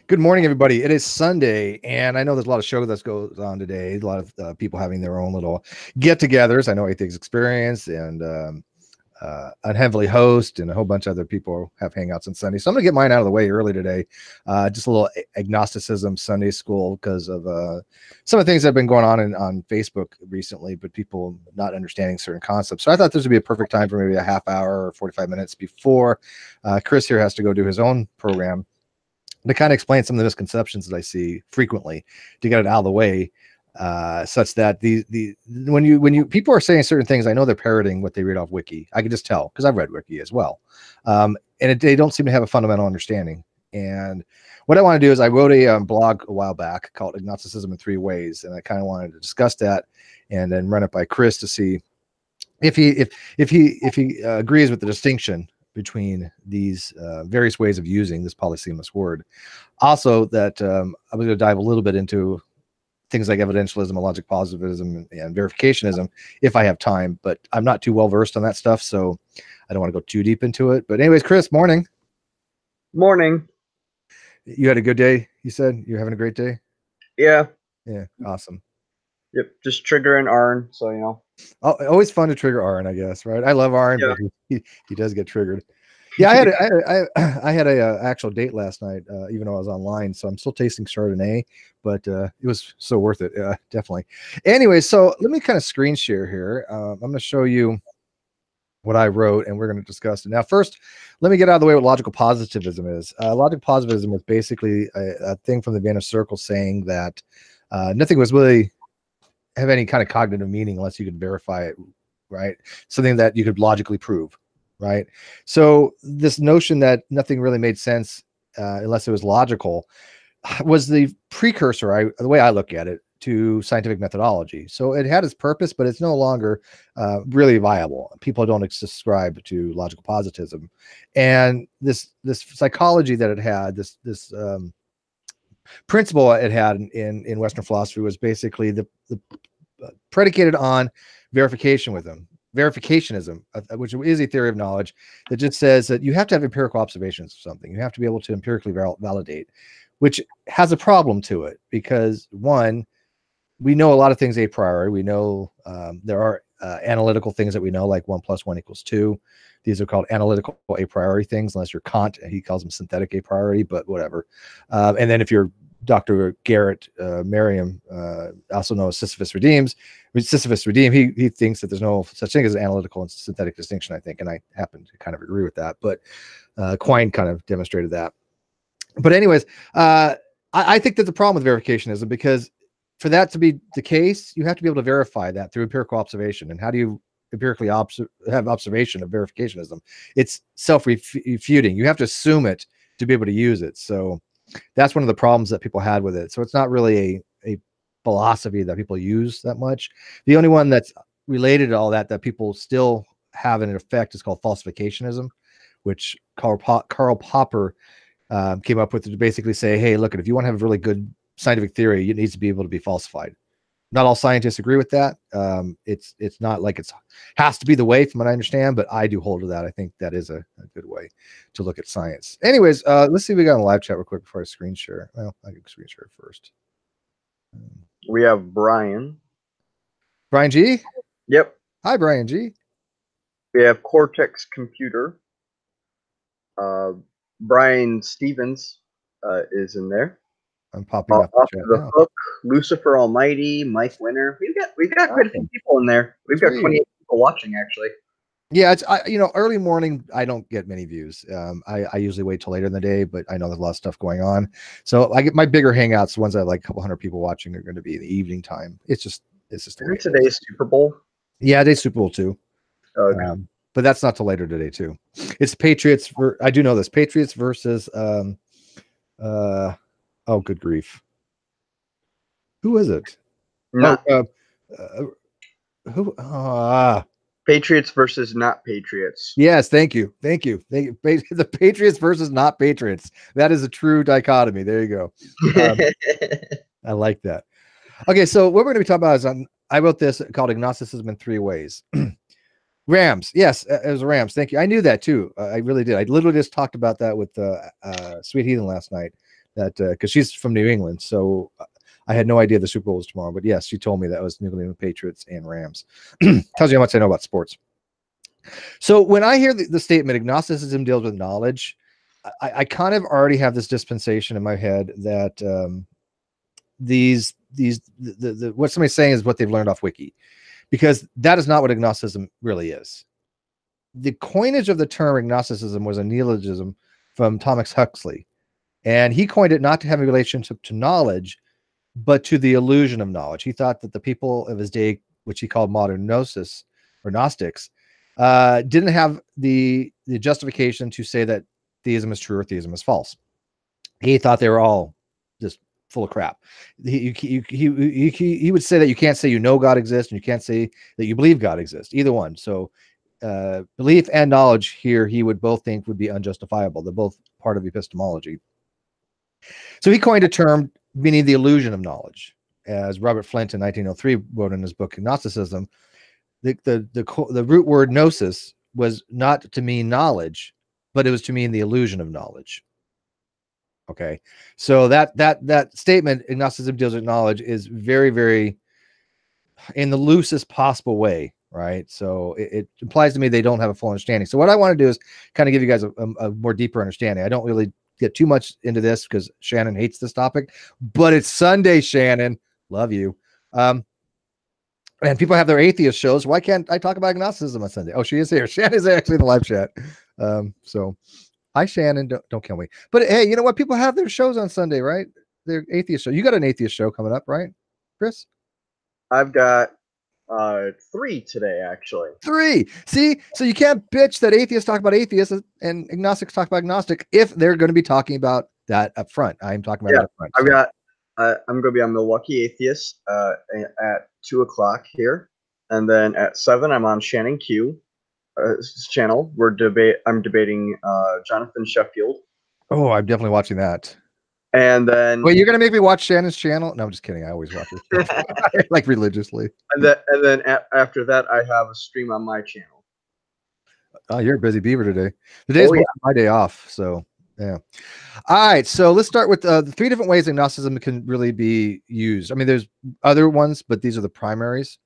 Good morning, everybody. It is Sunday, and I know there's a lot of show that goes on today. A lot of people having their own little get-togethers. I know Atheist Experience and Unheavily Host and a whole bunch of other people have hangouts on Sunday. So I'm going to get mine out of the way early today. Just a little Agnosticism Sunday school because of some of the things that have been going on Facebook recently, but people not understanding certain concepts. So I thought this would be a perfect time for maybe a half hour or 45 minutes before Chris here has to go do his own program, to kind of explain some of the misconceptions that I see frequently, to get it out of the way, such that when people are saying certain things, I know they're parroting what they read off Wiki. I can just tell because I've read Wiki as well, they don't seem to have a fundamental understanding. And what I want to do is I wrote a blog a while back called Agnosticism in 3 Ways, and I kind of wanted to discuss that and then run it by Chris to see if he agrees with the distinction between these various ways of using this polysemous word. Also, that I'm going to dive a little bit into things like evidentialism, logic positivism, and verificationism if I have time, but I'm not too well versed on that stuff, so I don't want to go too deep into it. But anyways, Chris, morning. Morning. You had a good day, you said? You're having a great day? Yeah. Yeah, awesome. Yep, just triggering Arn, so you know. Always fun to trigger Arn, I guess, right? I love Arn, Yeah. but he does get triggered. Yeah, I had a actual date last night, even though I was online, so I'm still tasting Chardonnay, but it was so worth it, definitely. Anyway, so let me kind of screen share here. I'm going to show you what I wrote, and we're going to discuss it. Now, first, let me get out of the way what logical positivism is. Logical positivism is basically a thing from the Vienna Circle saying that nothing was really have any kind of cognitive meaning unless you could verify it, right? Something that you could logically prove, right? So this notion that nothing really made sense unless it was logical was the precursor, the way I look at it, to scientific methodology. So it had its purpose, but it's no longer really viable. People don't subscribe to logical positivism, and this psychology that it had, this principle it had in Western philosophy was basically the predicated on verificationism, which is a theory of knowledge that just says that you have to have empirical observations of something. You have to be able to empirically validate, which has a problem to it because, one, we know a lot of things a priori. We know there are analytical things that we know, like 1 + 1 = 2. These are called analytical a priori things, unless you're Kant, he calls them synthetic a priori, but whatever. And then if you're Dr. Garrett Merriam, also known as Sisyphus Redeem, he thinks that there's no such thing as an analytical and synthetic distinction, I think, and I happen to kind of agree with that, but Quine kind of demonstrated that. But anyways, I think there's a problem with verificationism, because for that to be the case, you have to be able to verify that through empirical observation. And how do you empirically have observation of verificationism? It's self-refuting. You have to assume it to be able to use it. So that's one of the problems that people had with it. So it's not really a philosophy that people use that much. The only one that's related to all that people still have in effect is called falsificationism, which Karl Popper came up with to basically say, hey, look, if you want to have a really good scientific theory, it needs to be able to be falsified. Not all scientists agree with that. It's not like it has to be the way, from what I understand, but I do hold to that. I think that is a good way to look at science. Anyways, let's see what we got in the live chat real quick before I screen share. Well, I can screen share first. We have Brian. Brian G? Yep. Hi, Brian G. We have Cortex Computer. Brian Stevens is in there. I'm popping up off the hook. Lucifer Almighty, Mike Winner. We've got quite a few people in there. We've got 28 people watching, actually. Yeah, it's early morning. I don't get many views. I usually wait till later in the day, but I know there's a lot of stuff going on. So I get my bigger hangouts. The ones that have like a couple hundred people watching are going to be in the evening time. It's just today's Super Bowl. Yeah, today's Super Bowl too. Okay. But that's not till later today too. It's Patriots. I do know this. Patriots versus oh, good grief. Who is it? Not, who? Patriots versus not Patriots. Yes, thank you. The Patriots versus not Patriots. That is a true dichotomy. There you go. I like that. Okay, so what we're going to be talking about is I wrote this called Agnosticism in 3 Ways. Rams. Yes, it was Rams. Thank you. I knew that too. I really did. I literally just talked about that with Sweet Heathen last night. that because she's from New England, so I had no idea the Super Bowl was tomorrow. But yes, she told me that was New England Patriots and Rams. Tells you how much I know about sports. So when I hear the statement agnosticism deals with knowledge, I kind of already have this dispensation in my head that what somebody's saying is what they've learned off Wiki, because that is not what agnosticism really is. The coinage of the term agnosticism was a neologism from Thomas Huxley, and he coined it not to have a relationship to knowledge, but to the illusion of knowledge. He thought that the people of his day, which he called modern gnosis or Gnostics, didn't have the justification to say that theism is true or theism is false. He thought they were all just full of crap. He would say that you can't say you know God exists, and you can't say that you believe God exists, either one. So belief and knowledge here, he would both think would be unjustifiable. They're both part of epistemology. So he coined a term meaning the illusion of knowledge, as Robert Flint in 1903 wrote in his book Agnosticism. The root word gnosis was not to mean knowledge, but it was to mean the illusion of knowledge. Okay, so that statement, agnosticism deals with knowledge, is very, very in the loosest possible way, right? So it implies to me they don't have a full understanding. So what I want to do is kind of give you guys a more deeper understanding. I don't really get too much into this because Shannon hates this topic, but it's Sunday, Shannon. Love you. And people have their atheist shows. Why can't I talk about agnosticism on Sunday? Oh, she is here. Shannon is actually in the live chat. So hi, Shannon. Don't kill me. But hey, you know what? People have their shows on Sunday, right? Their atheist show. You got an atheist show coming up, right, Chris? I've got 3 today, actually. 3. See, so you can't bitch that atheists talk about atheists and agnostics talk about agnostic if they're going to be talking about that up front. I'm talking about it up front. So. I'm going to be on Milwaukee Atheist at 2:00 here, and then at 7 I'm on Shannon Q channel. I'm debating Jonathan Sheffield. Oh, I'm definitely watching that. And then wait, you're gonna make me watch Shannon's channel? No, I'm just kidding. I always watch it like religiously. And then after that, I have a stream on my channel. Oh, you're a busy beaver today. Today's my day off, so yeah. All right, so let's start with the 3 different ways agnosticism can really be used. I mean, there's other ones, but these are the primaries.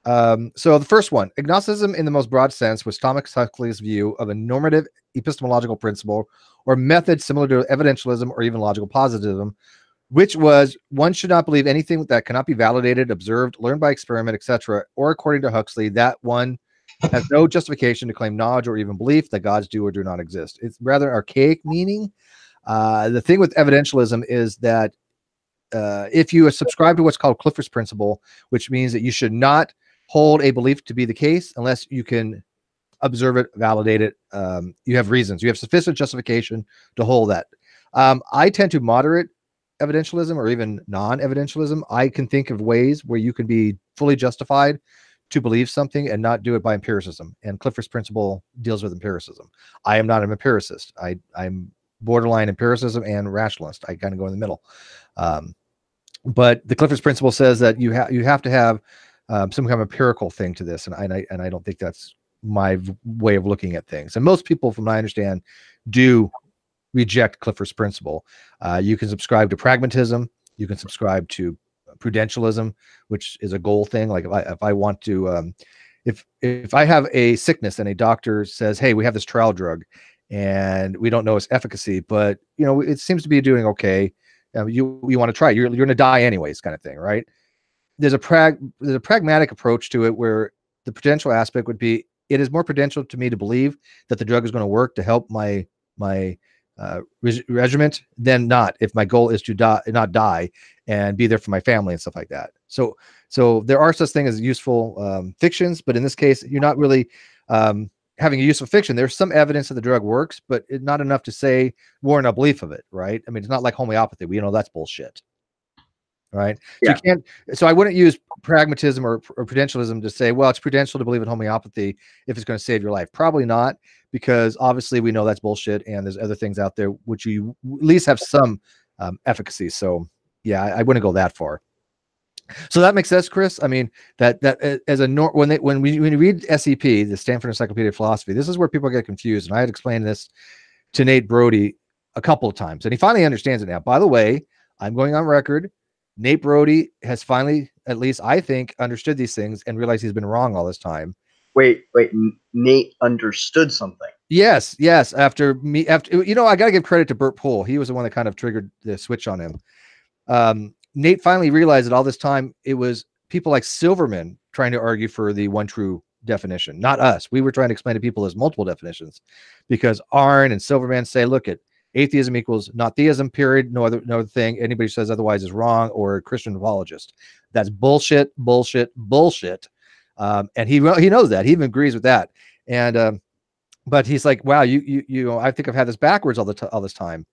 So the first one, agnosticism in the most broad sense, was Thomas Huxley's view of a normative epistemological principle or method similar to evidentialism or even logical positivism, which was one should not believe anything that cannot be validated, observed, learned by experiment, etc., or according to Huxley, that one has no justification to claim knowledge or even belief that gods do or do not exist. It's rather archaic meaning. The thing with evidentialism is that if you subscribe to what's called Clifford's principle, which means that you should not hold a belief to be the case unless you can observe it, validate it. You have reasons. You have sufficient justification to hold that. I tend to moderate evidentialism or even non-evidentialism. I can think of ways where you can be fully justified to believe something and not do it by empiricism. And Clifford's principle deals with empiricism. I am not an empiricist. I'm borderline empiricism and rationalist. I kind of go in the middle. But the Clifford's principle says that you have to have some kind of empirical thing to this, and I don't think that's my way of looking at things. And most people, from what I understand, do reject Clifford's principle. You can subscribe to pragmatism. You can subscribe to prudentialism, which is a goal thing. Like if I want to, if I have a sickness and a doctor says, "Hey, we have this trial drug, and we don't know its efficacy, but you know it seems to be doing okay. You want to try it. You're going to die anyways," kind of thing, right? There's a pragmatic approach to it where the prudential aspect would be, it is more prudential to me to believe that the drug is going to work to help my regiment than not, if my goal is to not die and be there for my family and stuff like that. So there are such things as useful fictions, but in this case, you're not really having a useful fiction. There's some evidence that the drug works, but it's not enough to say warrant a belief of it, right? I mean, it's not like homeopathy. We know that's bullshit. Right. Yeah. So I wouldn't use pragmatism or prudentialism to say, well, it's prudential to believe in homeopathy if it's going to save your life. Probably not, because obviously we know that's bullshit, and there's other things out there which you at least have some efficacy. So yeah, I wouldn't go that far. So that makes sense, Chris. I mean, that as a when we read SEP, the Stanford Encyclopedia of Philosophy, this is where people get confused. And I had explained this to Nate Brody a couple of times, and he finally understands it now. By the way, I'm going on record. Nate Brody has finally, at least I think, understood these things and realized he's been wrong all this time. Wait, Nate understood something. Yes. After I got to give credit to Burt Poole. He was the one that kind of triggered the switch on him. Nate finally realized that all this time it was people like Silverman trying to argue for the one true definition, not us. We were trying to explain to people there's multiple definitions, because Arn and Silverman say, look, at atheism equals not theism, period. No other thing. Anybody who says otherwise is wrong, or a Christian apologist. That's bullshit. And he knows that. He even agrees with that. And but he's like, wow, you I think I've had this backwards all this time.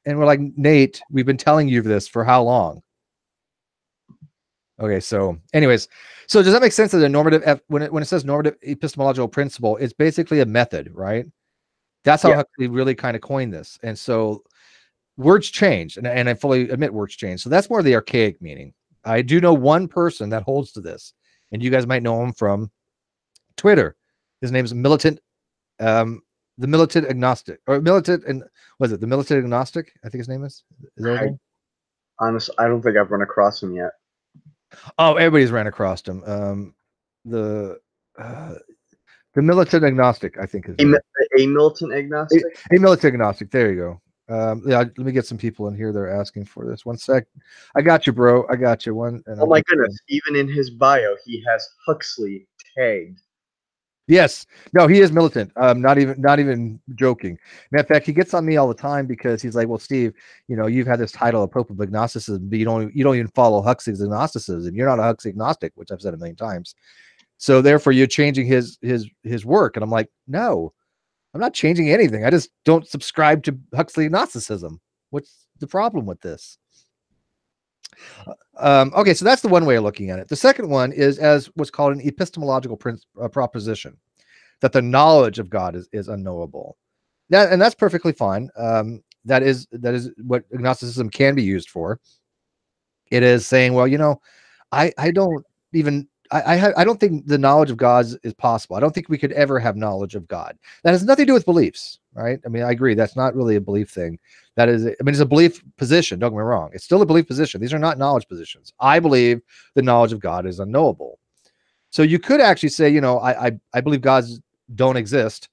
And we're like, Nate, we've been telling you this for how long? Okay, so anyways, so does that make sense that the normative, when it says normative epistemological principle, it's basically a method, right? That's how Huxley really kind of coined this. And so words change, and I fully admit words change. So that's more the archaic meaning. I do know one person that holds to this, and you guys might know him from Twitter. His name is Militant, the Militant Agnostic, or Militant, and was it the Militant Agnostic? I think his name is that his name? Honestly, I don't think I've run across him yet. Oh, everybody's ran across him. The Militant Agnostic, I think is a Militant Agnostic. A Militant Agnostic. There you go. Yeah, let me get some people in here. They're asking for this. One sec. I got you, bro. I got you. One. Oh my goodness! Even in his bio, he has Huxley tagged. Yes. No, he is militant. Not even joking. Matter of fact, he gets on me all the time because he's like, well, Steve, you've had this title of Pope of Agnosticism, but you don't even follow Huxley's Agnosticism. You're not a Huxley agnostic, which I've said a million times. So therefore you're changing his work. And I'm like, no, I'm not changing anything. I just don't subscribe to Huxley agnosticism. What's the problem with this? Okay, so that's the one way of looking at it. The second one is as what's called an epistemological proposition, that the knowledge of God is unknowable. And that's perfectly fine. That is what agnosticism can be used for. It is saying, well, I don't think the knowledge of God is possible. I don't think we could ever have knowledge of God. That has nothing to do with beliefs, right? I mean, I agree. That's not really a belief thing. It's a belief position. Don't get me wrong. It's still a belief position. These are not knowledge positions. I believe the knowledge of God is unknowable. So you could actually say, I believe gods don't exist,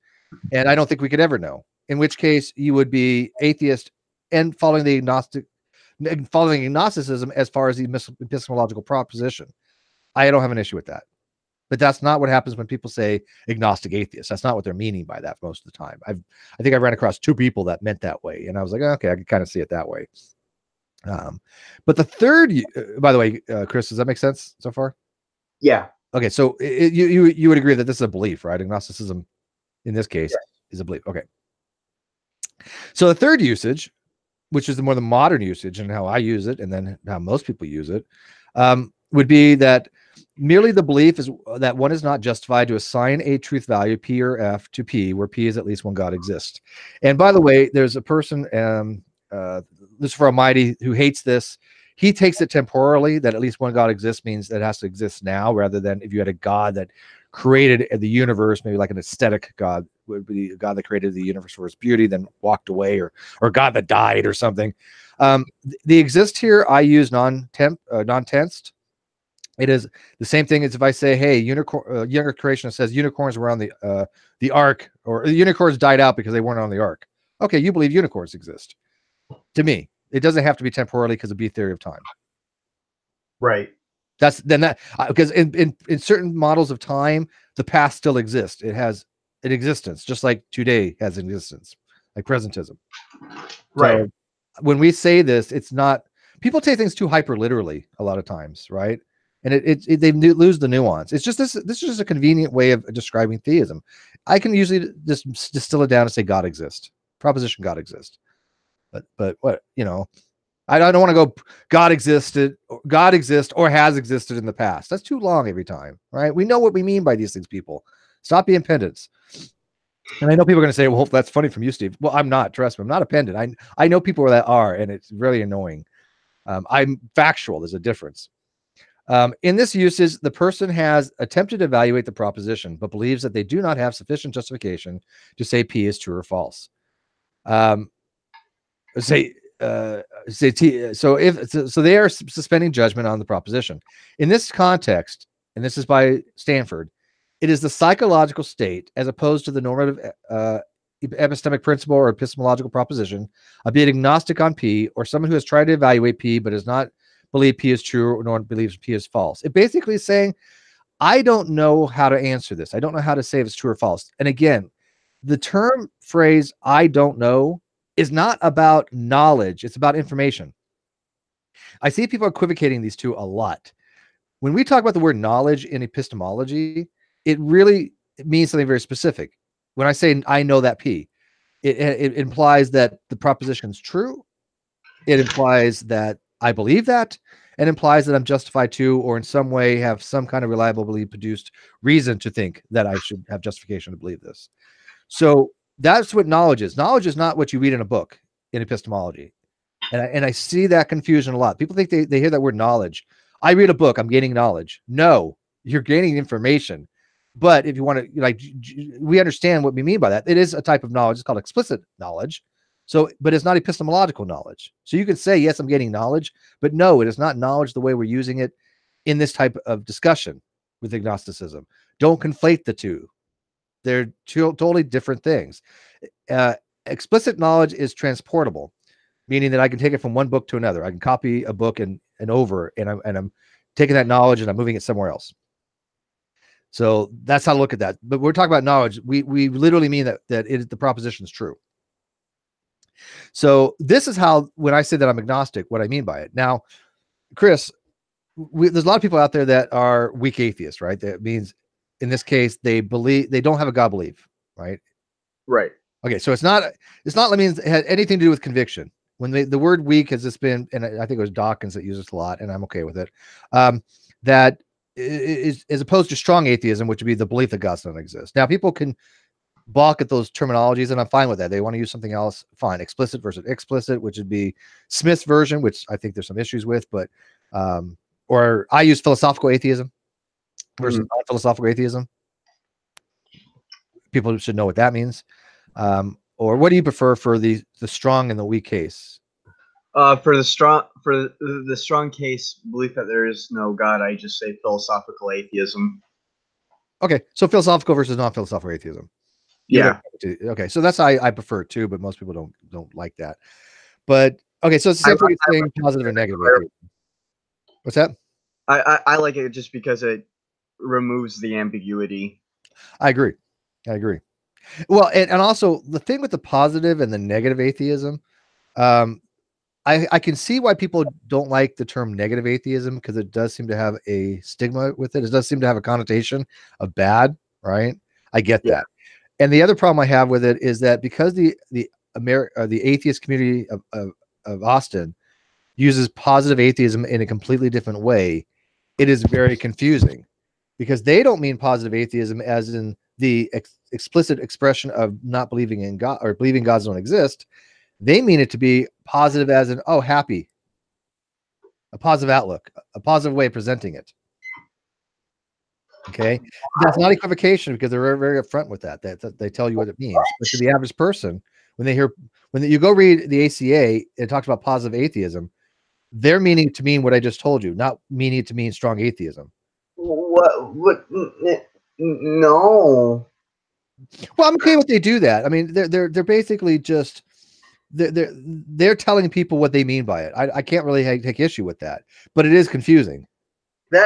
and I don't think we could ever know. In which case, you would be atheist and following agnosticism as far as the epistemological proposition. I don't have an issue with that. But that's not what happens when people say agnostic atheist. That's not what they're meaning by that most of the time. I think I ran across two people that meant that way, and I was like, okay, I can kind of see it that way. But the third, by the way, Chris, does that make sense so far? Yeah. Okay, so you would agree that this is a belief, right? Agnosticism, in this case, is a belief. Okay. So the third usage, which is the more the modern usage and how I use it, and then how most people use it, would be that merely the belief is that one is not justified to assign a truth value, P or F, to P, where P is at least one God exists. And by the way, there's a person, Lucifer Almighty, who hates this. He takes it temporally that at least one God exists means that it has to exist now, rather than if you had a God that created the universe, maybe like an aesthetic God would be a God that created the universe for its beauty, then walked away, or God that died or something. The exist here, I use non-tensed. It is the same thing as if I say, hey, younger creationist says unicorns were on the ark, or the unicorns died out because they weren't on the ark. Okay, you believe unicorns exist. To me, it doesn't have to be temporally because of B theory of time. Right. Because in certain models of time, the past still exists. It has an existence, just like today has an existence, like presentism. Right. So when we say this, it's not, people take things too hyper literally a lot of times, right? And they lose the nuance. It's just this is just a convenient way of describing theism. I can usually just distill it down and say God exists. Proposition God exists. But what, I don't want to go God exists or has existed in the past. That's too long every time, right? We know what we mean by these things, people. Stop being pendants. And I know people are going to say, well, that's funny from you, Steve. Well, I'm not. Trust me, I'm not a pendant. I know people that are, and it's really annoying. I'm factual. There's a difference. In this usage, the person has attempted to evaluate the proposition, but believes that they do not have sufficient justification to say P is true or false. so they are suspending judgment on the proposition. In this context, and this is by Stanford, it is the psychological state as opposed to the normative epistemic principle or epistemological proposition of being agnostic on P, or someone who has tried to evaluate P but does not believe P is true nor believes P is false. It basically is saying, I don't know how to answer this. I don't know how to say if it's true or false. And again, the term phrase I don't know is not about knowledge. It's about information. I see people equivocating these two a lot. When we talk about the word knowledge in epistemology, it really means something very specific. When I say I know that P, it implies that the proposition is true. It implies that I believe that, and implies that I'm justified to, or in some way have some kind of reliably produced reason to think that I should have justification to believe this. So that's what knowledge is. Knowledge is not what you read in a book in epistemology. And I see that confusion a lot. People think they hear that word knowledge. I read a book, I'm gaining knowledge. No, you're gaining information. But if you want to, like, we understand what we mean by that. It is a type of knowledge. It's called explicit knowledge. So, but it's not epistemological knowledge. So you could say, yes, I'm gaining knowledge, but no, it is not knowledge the way we're using it in this type of discussion with agnosticism. Don't conflate the two. They're two totally different things. Explicit knowledge is transportable, meaning that I can take it from one book to another. I can copy a book and over, and I'm taking that knowledge and I'm moving it somewhere else. So that's how to look at that. But we're talking about knowledge. We literally mean that the proposition is true. So this is how, when I say that I'm agnostic, what I mean by it. Now, Chris, there's a lot of people out there that are weak atheists, right? That means in this case, they don't have a God belief, right? Right. Okay. So it's not, it means it had anything to do with conviction. When the word weak has just been, and I think it was Dawkins that uses it a lot, and I'm okay with it. That is as opposed to strong atheism, which would be the belief that God doesn't exist. Now, people can balk at those terminologies, and I'm fine with that. They want to use something else, fine. Explicit versus explicit, which would be Smith's version, which I think there's some issues with, but or I use philosophical atheism versus non-philosophical atheism. People should know what that means. Or what do you prefer for the strong and the weak case? For the strong case, belief that there is no God, I just say philosophical atheism. Okay, so philosophical versus non-philosophical atheism. Yeah. Okay, so that's I prefer too, but most people don't like that. But okay, so it's simply saying positive or negative atheism. What's that? I like it just because it removes the ambiguity. I agree. Well, and also the thing with the positive and the negative atheism, I can see why people don't like the term negative atheism, because it does seem to have a stigma with it. It does seem to have a connotation of bad, right? I get that. And the other problem I have with it is that because the atheist community of Austin uses positive atheism in a completely different way, it is very confusing, because they don't mean positive atheism as in the explicit expression of not believing in God or believing gods don't exist. They mean it to be positive as in, oh, happy, a positive outlook, a positive way of presenting it. Okay. That's not equivocation, because they're very, very upfront with that. They tell you what it means. But to the average person, when you go read the ACA, it talks about positive atheism, they're meaning to mean what I just told you, not meaning to mean strong atheism. What? No. Well, I'm okay with they do that. I mean, they're basically just they're telling people what they mean by it. I can't really take issue with that, but it is confusing. They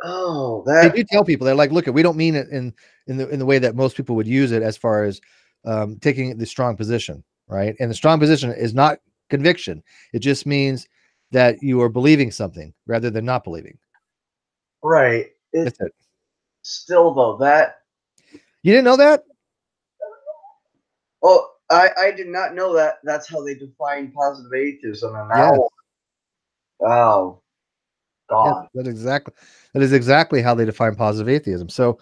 do tell people, they're like, look, we don't mean it in the way that most people would use it, as far as taking the strong position, right? And the strong position is not conviction. It just means that you are believing something rather than not believing. Right. That's it. Still, though, that you didn't know that? Oh, I did not know that. That's how they define positive atheism, and now, oh, God, that is exactly how they define positive atheism. So,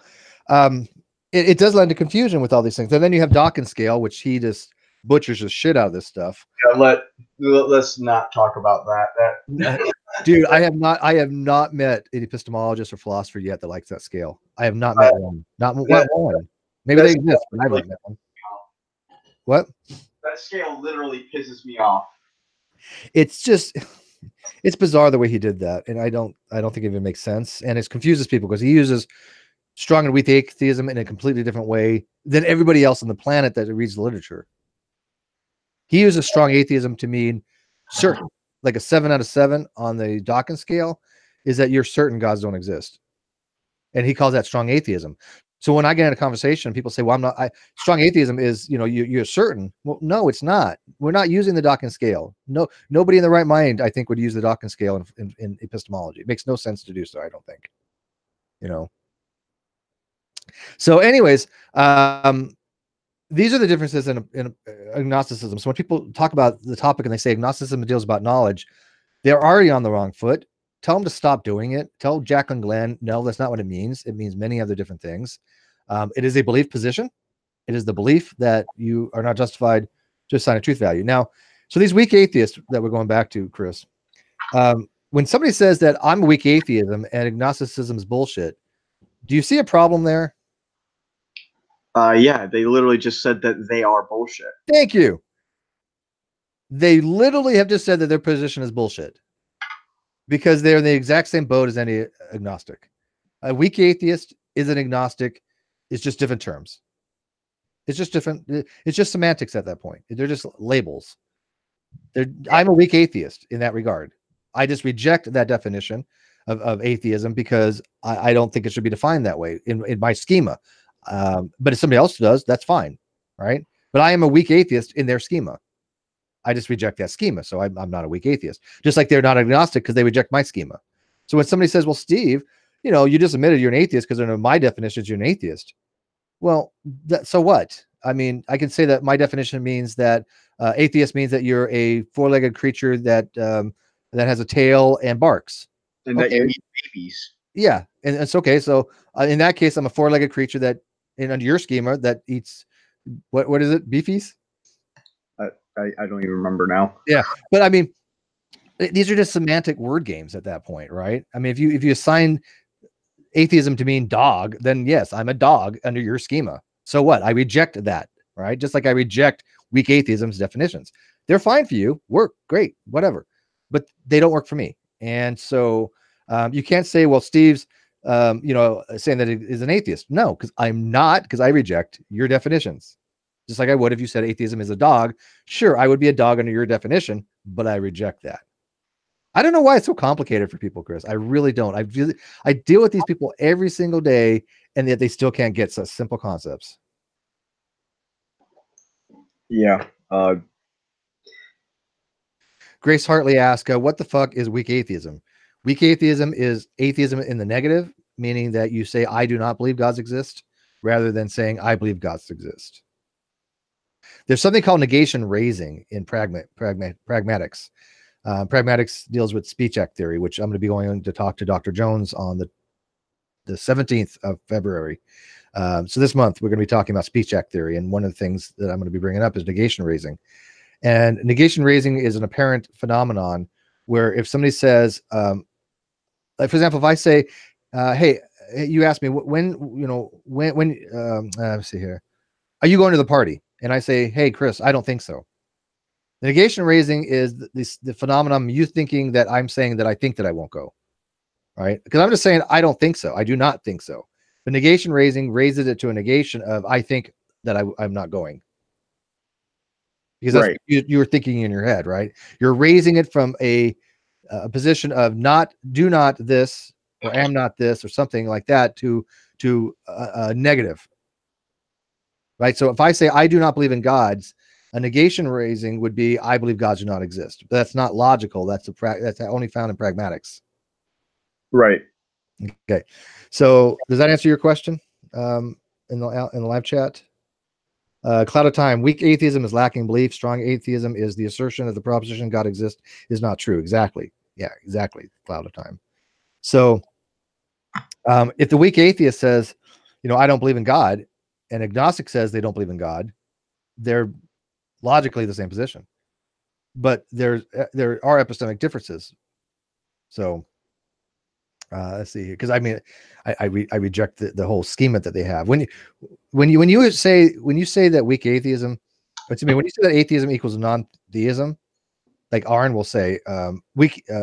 it does lend to confusion with all these things. And then you have Dawkins scale, which he just butchers the shit out of this stuff. Yeah, let's not talk about that. Dude, I have not met an epistemologist or philosopher yet that likes that scale. I have not met one. Not one. Maybe they exist, but I haven't met one. What? That scale literally pisses me off. It's just, it's bizarre the way he did that, and I don't think it even makes sense, and it confuses people because he uses strong and weak atheism in a completely different way than everybody else on the planet that reads the literature. He uses strong atheism to mean certain, like a 7 out of 7 on the Dawkins scale is that you're certain gods don't exist. And he calls that strong atheism. So when I get in a conversation, people say, well, I'm not, strong atheism is, you know, you're certain. Well, no, it's not. We're not using the Dawkins scale. No, nobody in the right mind, I think, would use the Dawkins scale in epistemology. It makes no sense to do so, I don't think, you know. So anyways, these are the differences in agnosticism. So when people talk about the topic and they say agnosticism deals about knowledge, they're already on the wrong foot. Tell them to stop doing it. Tell Jacqueline Glenn, no, that's not what it means. It means many other different things. It is a belief position. It is the belief that you are not justified to assign a truth value. Now, so these weak atheists that we're going back to, Chris, when somebody says that I'm a weak atheism and agnosticism is bullshit, do you see a problem there? Yeah, they literally just said that they are bullshit. Thank you. They literally have just said that their position is bullshit because they're in the exact same boat as any agnostic. A weak atheist is an agnostic. It's just different terms. It's just different. It's just semantics at that point. They're just labels. I'm a weak atheist in that regard. I just reject that definition of atheism because I don't think it should be defined that way in my schema. But if somebody else does, that's fine, right? But I am a weak atheist in their schema. I just reject that schema, so I'm not a weak atheist. Just like they're not agnostic because they reject my schema. So when somebody says, well, Steve, you know, you just admitted you're an atheist because under my definitions, you're an atheist. Well, so what? I mean, I can say that my definition means that atheist means that you're a four-legged creature that that has a tail and barks. And that you eat babies. Yeah, and it's okay. So in that case, I'm a four-legged creature that, under your schema, that eats what is it? Beefies? I don't even remember now. Yeah, but I mean, these are just semantic word games at that point, right? I mean, if you assign atheism to mean dog, then yes, I'm a dog under your schema. So what? I reject that, right? Just like I reject weak atheism's definitions. They're fine for you, work great, whatever, but they don't work for me. And so you can't say, well, Steve's you know, saying that it is an atheist. No, because I'm not, because I reject your definitions. Just like I would if you said atheism is a dog. Sure, I would be a dog under your definition, but I reject that. I don't know why it's so complicated for people, Chris. I really don't. I deal with these people every single day, and yet they still can't get such simple concepts. Yeah. Grace Hartley asked, what the fuck is weak atheism? Weak atheism is atheism in the negative, meaning that you say, I do not believe gods exist, rather than saying, I believe gods exist. There's something called negation raising in pragmatics. Pragmatics deals with speech act theory, which I'm going to be going to talk to Dr. Jones on the 17th of February. So this month, we're going to be talking about speech act theory. And one of the things that I'm going to be bringing up is negation raising. And negation raising is an apparent phenomenon where if somebody says, like, for example, if I say, hey, you ask me when, you know, let's see here, are you going to the party? And I say, hey, Chris, I don't think so. The negation raising is the phenomenon you thinking that I'm saying that I think that I won't go, right? Because I'm just saying I don't think so. I do not think so. The negation raising raises it to a negation of I think that I'm not going. Because that's right. You're thinking in your head, right? You're raising it from a position of do not this, or am not this, or something like that to a negative, right? So if I say I do not believe in gods, a negation raising would be I believe gods do not exist. But that's not logical. That's only found in pragmatics. Right. Okay. So does that answer your question in the live chat? Cloud of Time. Weak atheism is lacking belief. Strong atheism is the assertion that the proposition God exists is not true. Exactly. Yeah, exactly. Cloud of Time. So if the weak atheist says, you know, I don't believe in God, and agnostic says they don't believe in God, they're logically the same position, but there are epistemic differences. So let's see here, because I mean, I reject the whole schema that they have. When you say that weak atheism But to me, when you say that atheism equals non-theism, like Arn will say,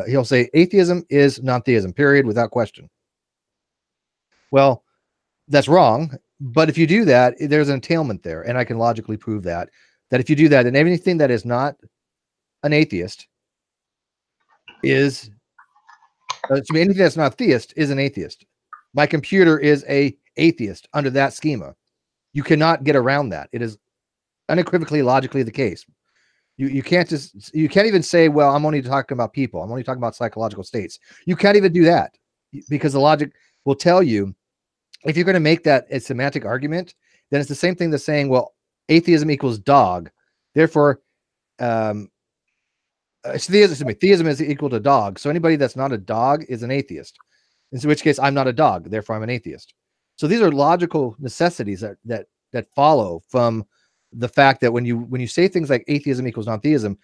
he'll say atheism is non-theism, period, without question. Well, that's wrong. But if you do that, there's an entailment there, and I can logically prove that if you do that, then anything that is not an atheist is, anything that's not theist is an atheist. My computer is a atheist under that schema. You cannot get around that. It is unequivocally logically the case. You can't even say, well, I'm only talking about people. I'm only talking about psychological states. You can't even do that because the logic will tell you, if you're going to make that a semantic argument, then it's the same thing as saying, well, atheism equals dog. Therefore, theism is equal to dog. So anybody that's not a dog is an atheist. In which case, I'm not a dog. Therefore, I'm an atheist. So these are logical necessities that follow from the fact that when you say things like atheism equals non-theism,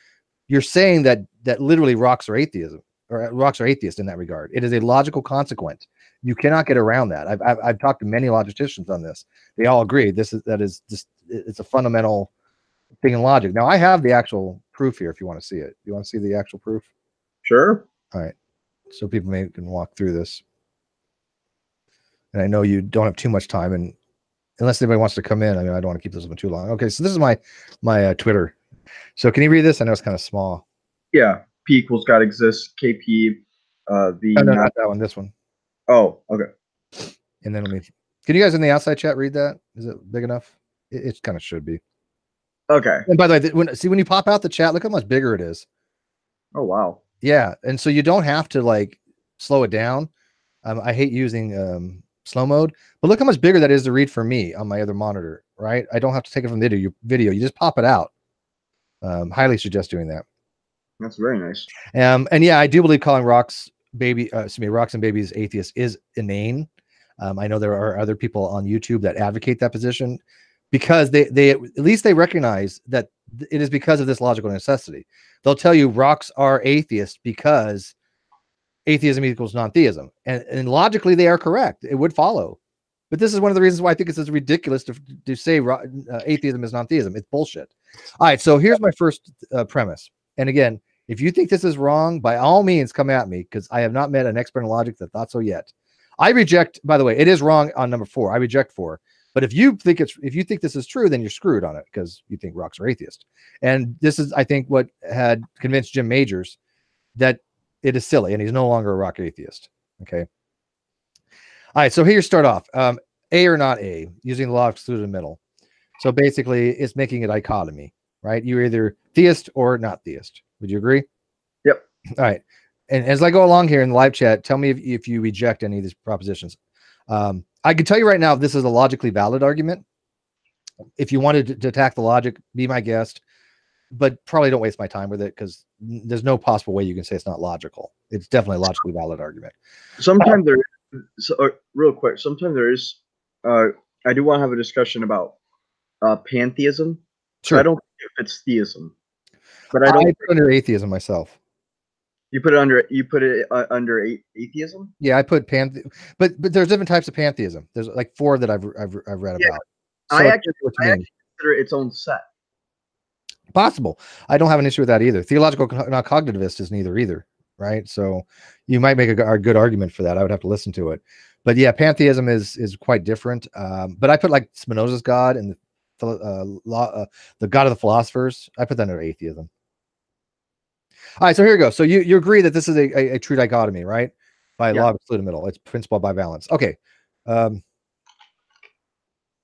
you're saying that literally rocks are atheism, or rocks are atheist in that regard. It is a logical consequence. You cannot get around that. I've talked to many logicians on this. They all agree it's a fundamental thing in logic. Now I have the actual proof here if you want to see it. You want to see the actual proof? Sure. All right. So people can walk through this. And I know you don't have too much time, and unless anybody wants to come in, I mean, I don't want to keep this open too long. Okay, so this is my Twitter. So can you read this? I know it's kind of small. Yeah, P equals God exists. KP. No, not that one. This one. Oh, okay. And then can you guys in the outside chat read that? Is it big enough? It kind of should be. Okay. And by the way, when you pop out the chat, look how much bigger it is. Oh wow. Yeah, and so you don't have to like slow it down. I hate using slow mode, but look how much bigger that is to read for me on my other monitor, right? I don't have to take it from the video. You just pop it out. Highly suggest doing that. That's very nice. And yeah, I do believe calling rocks and babies atheists is inane. I know there are other people on YouTube that advocate that position because they at least they recognize that it is because of this logical necessity. They'll tell you rocks are atheists because atheism equals non-theism, and logically they are correct. It would follow, but this is one of the reasons why I think it's ridiculous to say atheism is non-theism. It's bullshit. All right, so here's my first premise, and again, if you think this is wrong, by all means come at me, because I have not met an expert in logic that thought so yet. I reject, by the way, it is wrong on number 4. I reject 4. But if you think this is true, then you're screwed on it because you think rocks are atheist. And this is, I think, what had convinced Jim Majors that it is silly, and he's no longer a rock atheist. Okay. All right. So here you start off. A or not A, using the law of excluded middle. So basically, it's making a dichotomy, right? You're either theist or not theist. Would you agree? Yep. All right. And as I go along here in the live chat, tell me if you reject any of these propositions. I can tell you right now, this is a logically valid argument. If you wanted to attack the logic, be my guest, but probably don't waste my time with it because there's no possible way you can say it's not logical. It's definitely a logically valid argument. Sometimes real quick, sometimes there is, I do want to have a discussion about pantheism. Sure. I don't think if it's theism, but I don't put it under atheism myself. You put it under atheism? Yeah, I put but there's different types of pantheism. There's like 4 that I've read about. So I actually consider its own set. Possible. I don't have an issue with that either. Theological not cognitivist is neither either, right? So you might make a good argument for that. I would have to listen to it. But yeah, pantheism is quite different. But I put like Spinoza's God and the God of the philosophers. I put that under atheism. All right, so here we go. So you agree that this is a true dichotomy, right? By law of excluded middle. It's principle by balance. Okay. All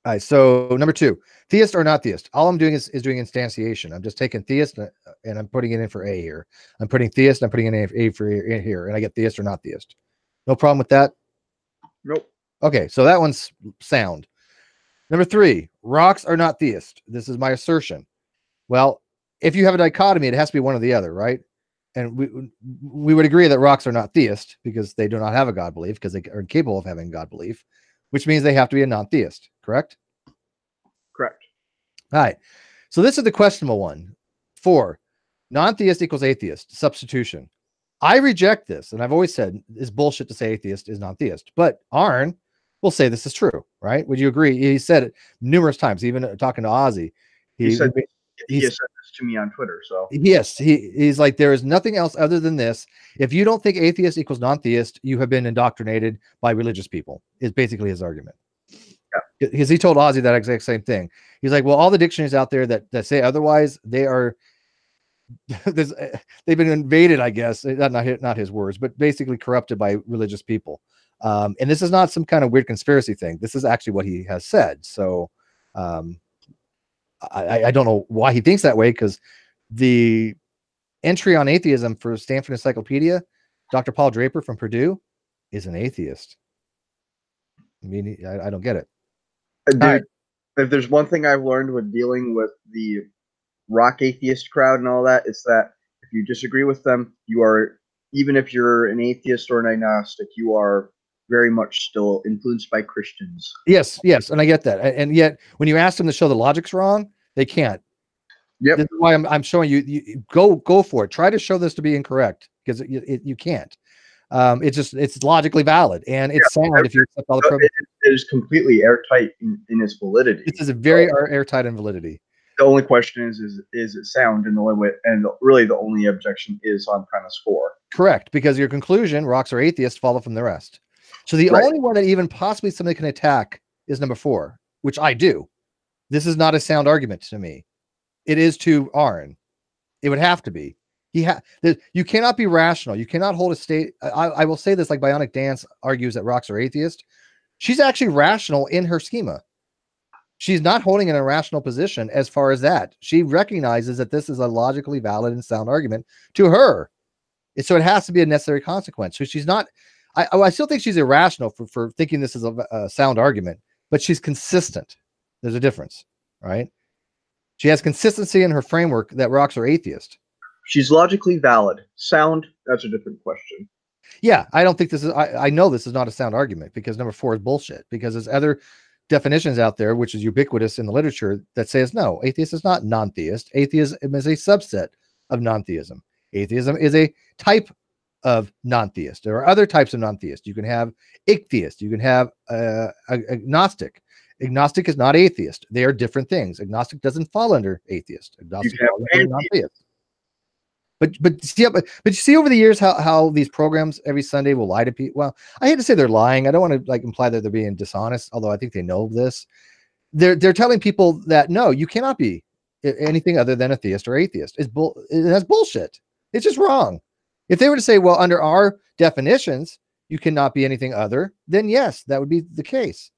right, so number 2, theist or not theist. All I'm doing is doing instantiation. I'm just taking theist and I'm putting it in for A here. I'm putting theist and I'm putting in A for here, and I get theist or not theist. No problem with that? Nope. Okay, so that one's sound. Number 3, rocks are not theist. This is my assertion. Well, if you have a dichotomy, it has to be one or the other, right? And we would agree that rocks are not theist because they do not have a God belief, because they are incapable of having God belief, which means they have to be a non-theist, correct? Correct. All right. So this is the questionable one. 4, non-theist equals atheist, substitution. I reject this, and I've always said it's bullshit to say atheist is non-theist, but Arn will say this is true, right? Would you agree? He said it numerous times, even talking to Ozzy. He said He has said this to me on Twitter. So yes, he's like, there is nothing else other than this. If you don't think atheist equals non-theist, you have been indoctrinated by religious people, is basically his argument. Yeah. Because he told Ozzy that exact same thing. He's like, well, all the dictionaries out there that say otherwise, they are they've been invaded, I guess, not his words, but basically corrupted by religious people. And this is not some kind of weird conspiracy thing. This is actually what he has said. So I don't know why he thinks that way, because the entry on atheism for Stanford Encyclopedia, Dr. Paul Draper from Purdue, is an atheist. I mean, I don't get it. Dude, right. If there's one thing I've learned with dealing with the rock atheist crowd and all that, it's that if you disagree with them, you are, even if you're an atheist or an agnostic, you are very much still influenced by Christians. Yes, and I get that. And yet, when you ask them to show the logic's wrong, they can't. Yep. This is why I'm showing you go for it. Try to show this to be incorrect, because you can't. It's logically valid, and it's sound if you accept all the it is completely airtight in its validity. This is a very airtight in validity. The only question is it sound? And the only way, and really the only objection is on premise 4. Correct, because your conclusion, rocks are atheists, follow from the rest. So the only one that even possibly somebody can attack is number 4, which I do. This is not a sound argument to me. It is to Aaron. It would have to be. You cannot be rational. You cannot hold a state. I will say this, like Bionic Dance argues that rocks are atheist. She's actually rational in her schema. She's not holding an irrational position as far as that. She recognizes that this is a logically valid and sound argument to her. So it has to be a necessary consequence. So she's not, I still think she's irrational for thinking this is a sound argument, but she's consistent. There's a difference, right? She has consistency in her framework that rocks are atheist. She's logically valid. Sound, that's a different question. Yeah, I don't think this is, I know this is not a sound argument, because number 4 is bullshit, because there's other definitions out there, which is ubiquitous in the literature, that says no, atheist is not non-theist. Atheism is a subset of non-theism. Atheism is a type of non-theist. There are other types of non-theist. You can have ichtheist. You can have agnostic. Agnostic is not atheist. They are different things. Agnostic doesn't fall under atheist. Agnostic falls under non-theist. But you see over the years how these programs every Sunday will lie to people. Well, I hate to say they're lying. I don't want to imply that they're being dishonest, although I think they know this. They're telling people that no, you cannot be anything other than a theist or atheist. That's bullshit. It's just wrong. If they were to say, well, under our definitions, you cannot be anything other, then yes, that would be the case.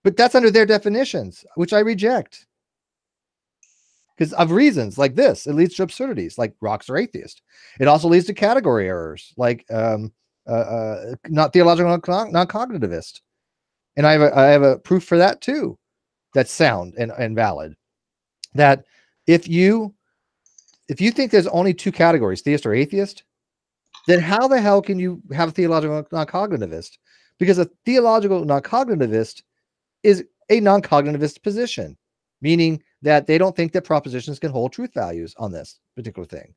But that's under their definitions, which I reject. Because of reasons like this, it leads to absurdities, like rocks are atheist. It also leads to category errors, like not theological, non-cognitivist. And I have a proof for that too. That's sound and valid. That if you think there's only 2 categories, theist or atheist, then how the hell can you have a theological non-cognitivist? Because a theological non-cognitivist is a non-cognitivist position, meaning that they don't think that propositions can hold truth values on this particular thing.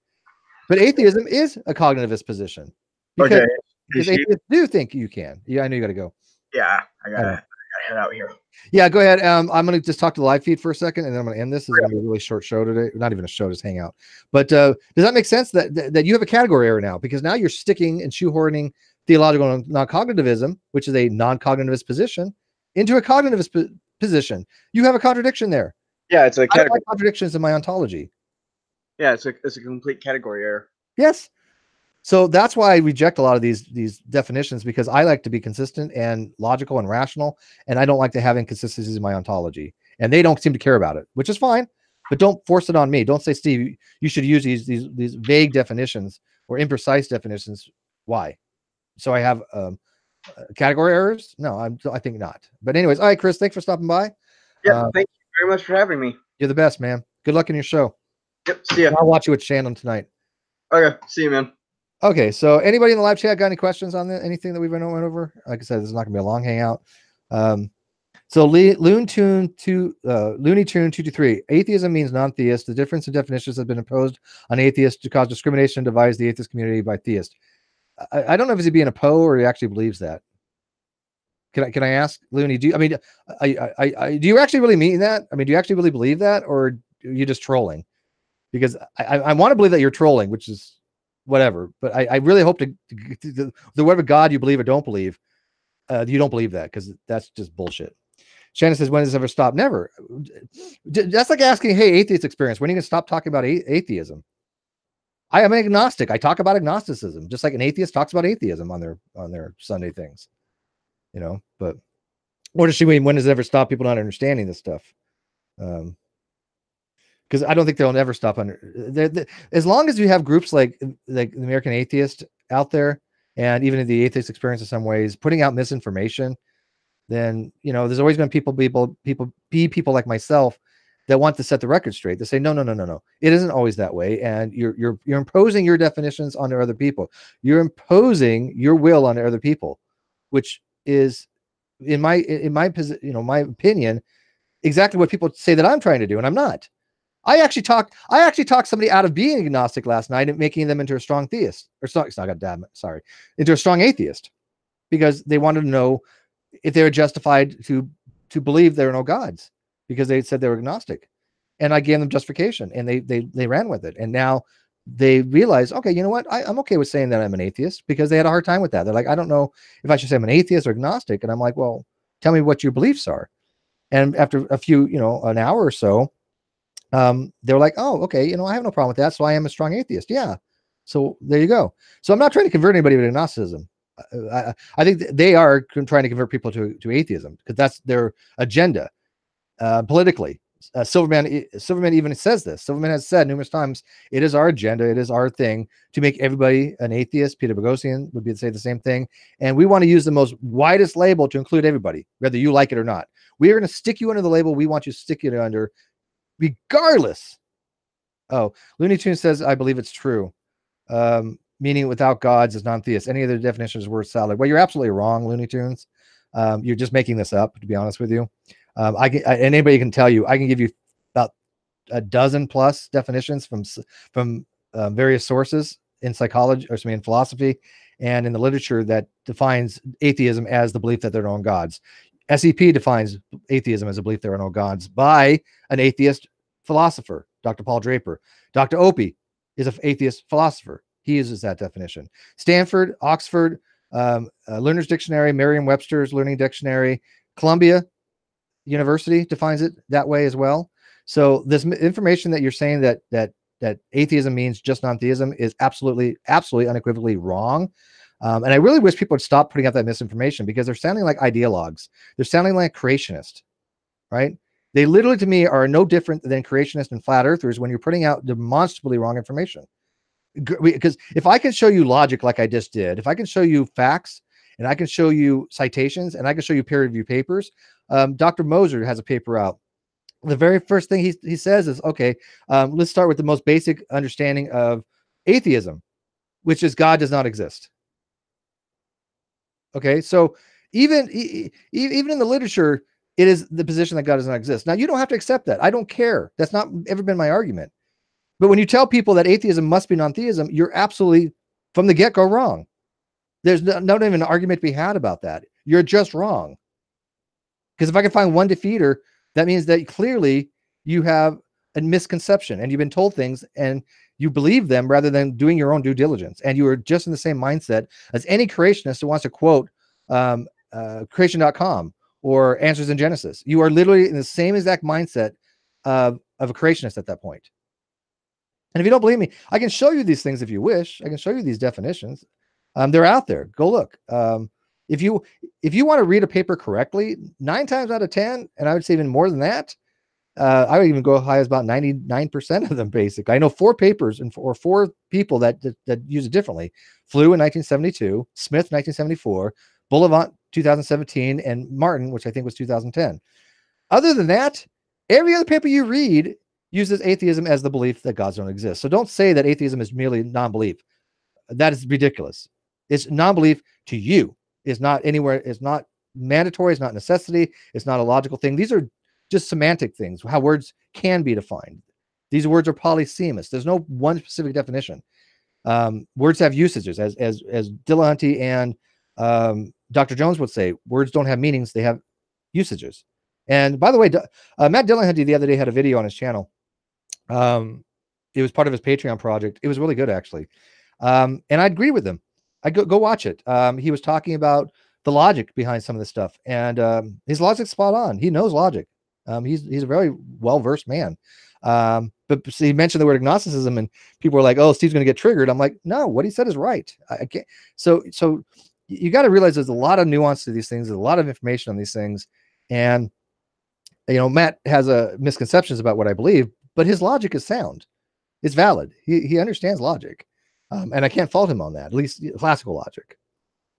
But atheism is a cognitivist position, because atheists do think you can. Yeah, I know you got to go. Yeah, I gotta head out here. Yeah, go ahead. I'm going to just talk to the live feed for a second, and then I'm going to end this. It's going to be a really short show today. Not even a show, just hang out. But does that make sense that you have a category error now? Because now you're sticking and shoehorning theological non-cognitivism, which is a non-cognitivist position, into a cognitivist position. You have a contradiction there. Yeah, it's a I don't like contradictions in my ontology. Yeah, it's a complete category error. Yes. So that's why I reject a lot of these definitions, because I like to be consistent and logical and rational, and I don't like to have inconsistencies in my ontology. And they don't seem to care about it, which is fine, but don't force it on me. Don't say, Steve, you should use these vague definitions or imprecise definitions. Why? So I have category errors? No, I think not. But anyways, all right, Chris, thanks for stopping by. Yeah, thank you very much for having me. You're the best, man. Good luck in your show. Yep, see ya. I'll watch you with Shannon tonight. Okay, see you, man. Okay, so anybody in the live chat got any questions on anything that we've went over? Like I said, this is not going to be a long hangout. So Looney Tune 223. Atheism means non-theist. The difference in definitions has been imposed on atheists to cause discrimination and divides the atheist community by theists. I don't know if he's being a Poe or he actually believes that. Can I ask Looney? Do you actually really mean that? I mean, do you actually really believe that, or you just trolling? Because I want to believe that you're trolling, which is whatever. But I really hope the whatever God you believe or don't believe, you don't believe that, because that's just bullshit. Shannon says, when does this ever stop? Never. That's like asking, hey, atheist experience, when are you going to stop talking about atheism? I am an agnostic. I talk about agnosticism, just like an atheist talks about atheism on their Sunday things, you know. But what does she mean? When does it ever stop people not understanding this stuff? Because I don't think they'll never stop as long as you have groups like the American Atheist out there, and even the atheist experience in some ways putting out misinformation, then, you know, there's always been people like myself that want to set the record straight. They say, no, it isn't always that way, and you're imposing your definitions onto other people. You're imposing your will onto other people, which is, in my my opinion, exactly what people say that I'm trying to do, and I'm not. I actually talked somebody out of being agnostic last night and making them into a strong theist, into a strong atheist, because they wanted to know if they were justified to believe there are no gods, because they said they were agnostic, and I gave them justification, and they ran with it, and now they realize, okay, you know what, I'm okay with saying that I'm an atheist, because they had a hard time with that. They're like, I don't know if I should say I'm an atheist or agnostic, and I'm like, well, tell me what your beliefs are. And after a few, an hour or so, they're like, oh, okay, I have no problem with that, so I am a strong atheist. Yeah, so there you go. So I'm not trying to convert anybody to agnosticism. I think they are trying to convert people to atheism, because that's their agenda politically. Silverman even says this. Silverman has said numerous times, it is our agenda, it is our thing to make everybody an atheist. Peter Boghossian would say the same thing, and we want to use the most widest label to include everybody, whether you like it or not. We are going to stick you under the label we want you to stick you under, regardless. Oh, Looney Tunes says, I believe it's true. Meaning without gods is non-theist. Any other definition is word salad. Well, you're absolutely wrong, Looney Tunes. You're just making this up, to be honest with you. Anybody can tell you, I can give you about a dozen plus definitions from various sources in psychology, or in philosophy, and in the literature, that defines atheism as the belief that there are no gods. SEP defines atheism as a belief there are no gods by an atheist philosopher, Dr. Paul Draper. Dr. Opie is an atheist philosopher. He uses that definition. Stanford, Oxford, Learner's Dictionary, Merriam-Webster's Learning Dictionary, Columbia University defines it that way as well. So this information that you're saying that atheism means just non-theism is absolutely unequivocally wrong. And I really wish people would stop putting out that misinformation, because they're sounding like ideologues. They're sounding like creationists, right? They literally, to me, are no different than creationists and flat earthers when you're putting out demonstrably wrong information. Because if I can show you logic like I just did, if I can show you facts, and I can show you citations, and I can show you peer-reviewed papers. Dr. Moser has a paper out. The very first thing he says is, okay, let's start with the most basic understanding of atheism, which is God does not exist. Okay, so even in the literature, it is the position that God does not exist. Now, you don't have to accept that. I don't care. That's not ever been my argument. But when you tell people that atheism must be non-theism, you're absolutely, from the get-go, wrong. There's not even an argument to be had about that. You're just wrong. Because if I can find one defeater, that means that clearly you have a misconception, and you've been told things and you believe them rather than doing your own due diligence. And you are just in the same mindset as any creationist who wants to quote creation.com or Answers in Genesis. You are literally in the same exact mindset of a creationist at that point. And if you don't believe me, I can show you these things if you wish. I can show you these definitions. They're out there. Go look. If you want to read a paper correctly, 9 times out of 10, and I would say even more than that, I would even go high as about 99% of them. Basically, I know 4 papers or 4 people that use it differently. Flew in 1972, Smith 1974, Bullivant 2017, and Martin, which I think was 2010. Other than that, every other paper you read uses atheism as the belief that gods don't exist. So don't say that atheism is merely non-belief. That is ridiculous. It's non-belief to you. It's not anywhere. It's not mandatory. It's not necessity. It's not a logical thing. These are just semantic things, how words can be defined. These words are polysemous. There's no one specific definition. Words have usages, as Dillahunty and Dr. Jones would say. Words don't have meanings. They have usages. And by the way, Matt Dillahunty the other day had a video on his channel It was part of his Patreon project. It was really good, actually. And I agree with him. I go watch it. He was talking about the logic behind some of this stuff, and his logic's spot on. He knows logic. He's a very well-versed man. But so he mentioned the word agnosticism, and people were like, "Oh, Steve's going to get triggered." I'm like, "No, what he said is right." I can't. So you got to realize there's a lot of nuance to these things. There's a lot of information on these things, and Matt has a misconceptions about what I believe, but his logic is sound. It's valid. He understands logic, and I can't fault him on that. At least classical logic.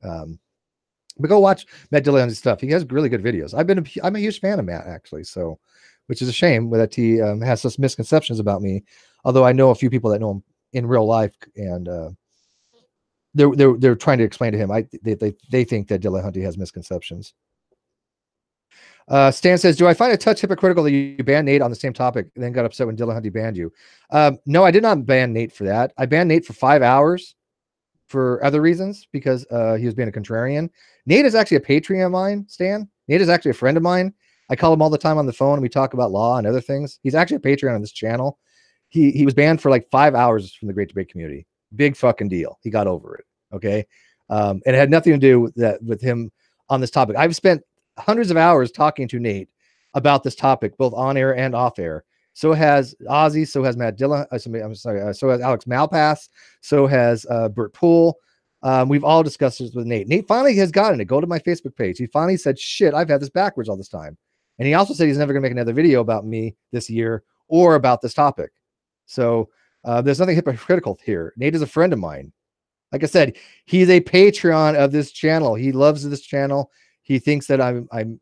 But go watch Matt Dillon's stuff. He has really good videos. I'm a huge fan of Matt, actually. So, which is a shame that he has such misconceptions about me. Although I know a few people that know him in real life, and they're trying to explain to him. They think that Dillahunty has misconceptions. Stan says, "Do I find it touch hypocritical that you banned Nate on the same topic, and then got upset when Dillahunty banned you?" No, I did not ban Nate for that. I banned Nate for 5 hours for other reasons, because he was being a contrarian. Nate is actually a Patreon of mine, Stan. Nate is actually a friend of mine. I call him all the time on the phone, and we talk about law and other things. He's actually a Patreon on this channel. He was banned for like 5 hours from the Great Debate community. Big fucking deal. He got over it. Okay. And it had nothing to do with him on this topic. I've spent hundreds of hours talking to Nate about this topic, both on air and off air. So has Ozzy, so has Matt Dillon. So has Alex Malpass, so has Bert Poole. We've all discussed this with Nate. Nate finally has gotten it. Go to my Facebook page. He finally said, "Shit, I've had this backwards all this time." And he also said he's never going to make another video about me this year or about this topic. So there's nothing hypocritical here. Nate is a friend of mine. Like I said, he's a Patreon of this channel. He loves this channel. He thinks that I'm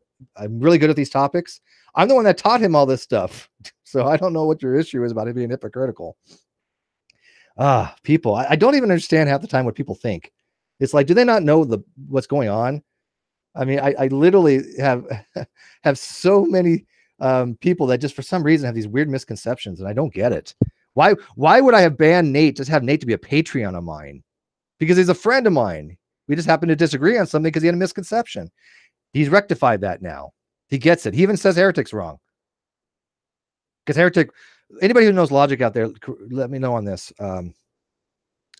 really good at these topics. I'm the one that taught him all this stuff. So I don't know what your issue is about him being hypocritical. People, I don't even understand half the time what people think. It's like, do they not know what's going on? I mean, I literally have so many people that just for some reason have these weird misconceptions, and I don't get it. Why would I have banned Nate, just have Nate to be a Patreon of mine? Because he's a friend of mine. We just happen to disagree on something because he had a misconception. He's rectified that now. He gets it. He even says heretic's wrong. Because heretic, anybody who knows logic out there, let me know on this. I'm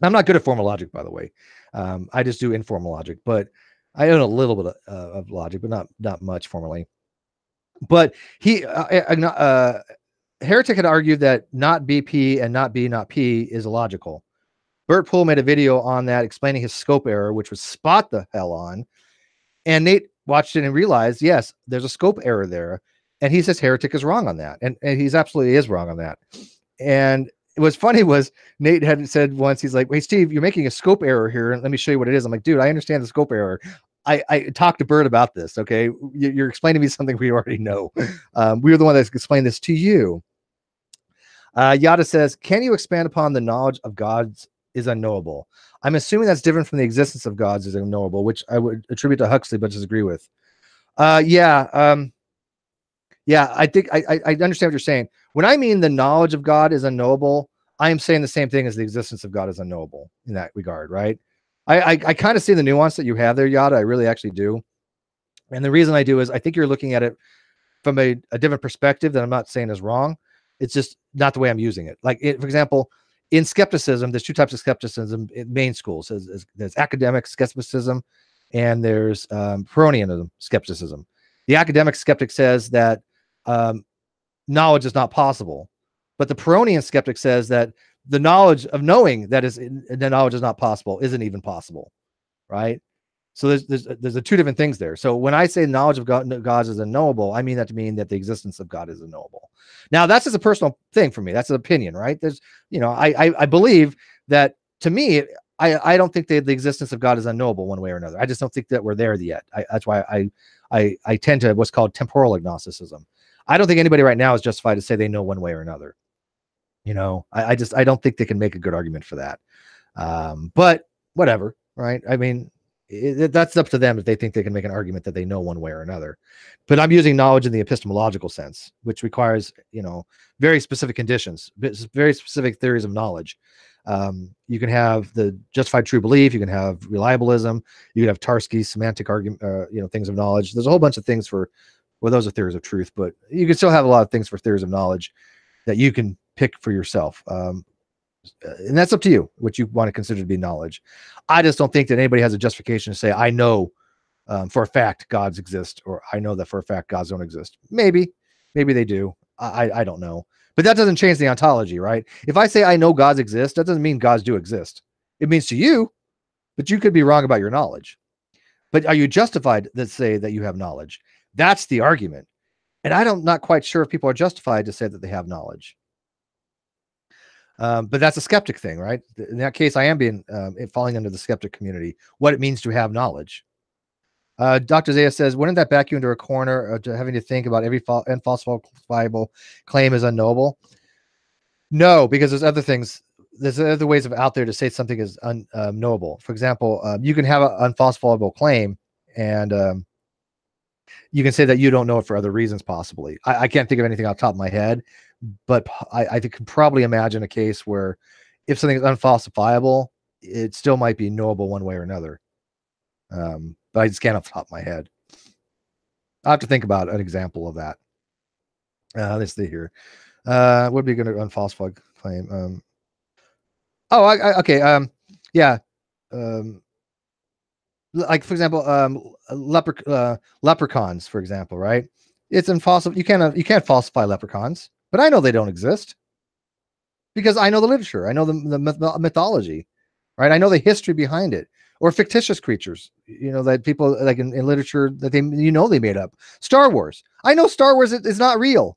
not good at formal logic, by the way. I just do informal logic, but I own a little bit of logic, but not much formally. But heretic had argued that not BP and not B, not P is illogical. Bert Poole made a video on that explaining his scope error, which was spot the hell on. And Nate watched it and realized, yes, there's a scope error there. And he says heretic is wrong on that. And he's absolutely is wrong on that. And what's funny was Nate had said once, he's like, "Hey, Steve, you're making a scope error here. And let me show you what it is." I'm like, "Dude, I understand the scope error. I talked to Bert about this. Okay. You're explaining to me something we already know. We were the one that explained this to you." Yada says, "Can you expand upon the knowledge of God's is unknowable? I'm assuming that's different from the existence of gods is unknowable," which I would attribute to Huxley, but disagree with. Yeah, I think I understand what you're saying. When I mean the knowledge of God is unknowable, I am saying the same thing as the existence of God is unknowable in that regard, right? I kind of see the nuance that you have there, Yada. I really actually do. And the reason I do is I think you're looking at it from a different perspective that I'm not saying is wrong. It's just not the way I'm using it. Like, for example, in skepticism, there's two types of skepticism in main schools. There's academic skepticism, and there's Pyrrhonian skepticism. The academic skeptic says that knowledge is not possible, but the Pyrrhonian skeptic says that the knowledge of knowing that is the knowledge is not possible isn't even possible, right? So there's the two different things there. So when I say knowledge of God is unknowable, I mean that to mean that the existence of God is unknowable. Now that's just a personal thing for me. That's an opinion, right? There's, I believe that, to me, I don't think that the existence of God is unknowable one way or another. I just don't think that we're there yet. That's why I tend to what's called temporal agnosticism. I don't think anybody right now is justified to say they know one way or another. I don't think they can make a good argument for that. But whatever, right? I mean, that's up to them if they think they can make an argument that they know one way or another. But I'm using knowledge in the epistemological sense, which requires, very specific conditions, very specific theories of knowledge. You can have the justified true belief. You can have reliabilism. You can have Tarski's semantic argument, things of knowledge. There's a whole bunch of things those are theories of truth, but you can still have a lot of things for theories of knowledge that you can pick for yourself. And that's up to you, what you want to consider to be knowledge. I just don't think that anybody has a justification to say, I know for a fact gods exist, or I know that for a fact gods don't exist. Maybe they do. I don't know. But that doesn't change the ontology, right? If I say I know gods exist, that doesn't mean gods do exist. It means to you, but you could be wrong about your knowledge. But are you justified to say that you have knowledge? That's the argument. And I'm not quite sure if people are justified to say that they have knowledge. But that's a skeptic thing, right? In that case, I am being falling under the skeptic community, what it means to have knowledge. Dr. Zaya says, wouldn't that back you into a corner to having to think about every unfalsifiable claim is unknowable? No, because there's other things. There's other ways of out there to say something is unknowable. For example, you can have an unfalsifiable claim, and you can say that you don't know it for other reasons, possibly. I can't think of anything off the top of my head, but I can probably imagine a case where if something is unfalsifiable, it still might be knowable one way or another. But I just can't off the top of my head. I have to think about an example of that. Let's see here. What would be going to unfalsified claim? Okay. Yeah. Like for example, leprechauns, for example, right? It's impossible. You can't falsify leprechauns, but I know they don't exist because I know the literature. I know the mythology, right? I know the history behind it. Or fictitious creatures, that people like in literature that they made up. Star Wars. I know Star Wars is not real.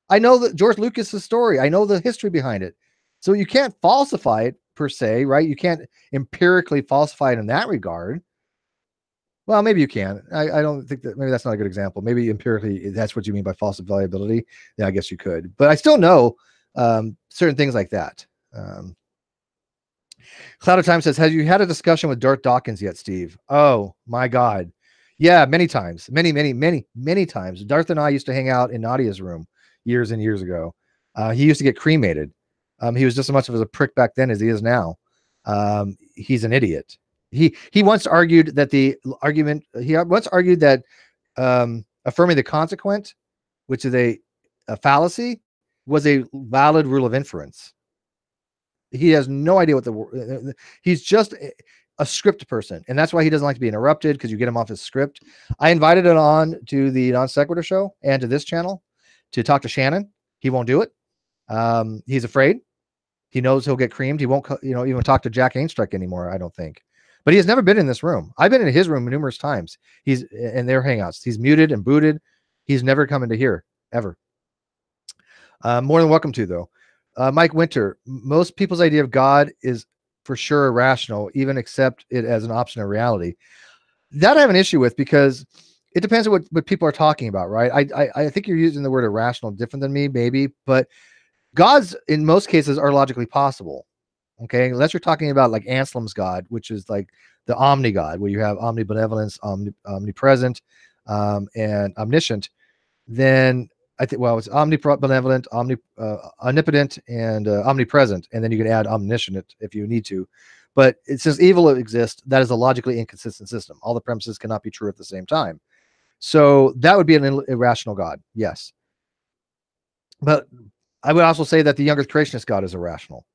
I know that George Lucas's story. I know the history behind it. So you can't falsify it per se, right? You can't empirically falsify it in that regard. Well, maybe you can. I don't think that, maybe that's not a good example. Maybe empirically that's what you mean by falsifiability. Yeah, I guess you could. But I still know certain things like that. Cloud of Time says, have you had a discussion with Darth Dawkins yet, Steve? Oh my God. Yeah, many times. Many times. Darth and I used to hang out in Nadia's room years and years ago. He used to get cremated. He was just as much of a prick back then as he is now. He's an idiot. He once argued that affirming the consequent, which is a fallacy, was a valid rule of inference. He has no idea what he's just a script person. And that's why he doesn't like to be interrupted, because you get him off his script. I invited him on to the Non Sequitur show and to this channel to talk to Shannon. He won't do it. He's afraid. He knows he'll get creamed. He won't, even talk to Jack Ainstruck anymore, I don't think. But he has never been in this room. I've been in his room numerous times. He's in their hangouts. He's muted and booted. He's never come into here, ever. More than welcome to, though. Mike Winter, most people's idea of God is for sure irrational, even accept it as an option of reality. That I have an issue with, because it depends on what people are talking about, right? I think you're using the word irrational different than me, maybe, but gods in most cases are logically possible. Okay, unless you're talking about like Anselm's God, which is like the omni God, where you have omnibenevolence, omnipresent, and omniscient, then I think, well, it's omnibenevolent, omnipotent, and omnipresent, and then you can add omniscient if you need to. But since evil exists, that is a logically inconsistent system. All the premises cannot be true at the same time. So that would be an irrational God, yes. But I would also say that the younger creationist God is irrational,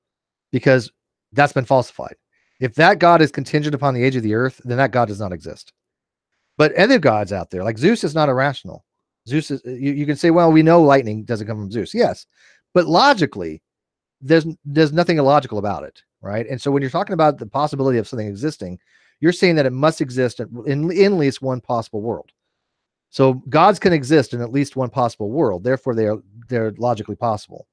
because that's been falsified. If that God is contingent upon the age of the earth, then that God does not exist. But other gods out there, like Zeus, is not irrational. Zeus is, you can say, well, we know lightning doesn't come from Zeus. Yes. But logically, there's nothing illogical about it, right? And so when you're talking about the possibility of something existing, you're saying that it must exist in at least one possible world. So gods can exist in at least one possible world. Therefore, they're logically possible.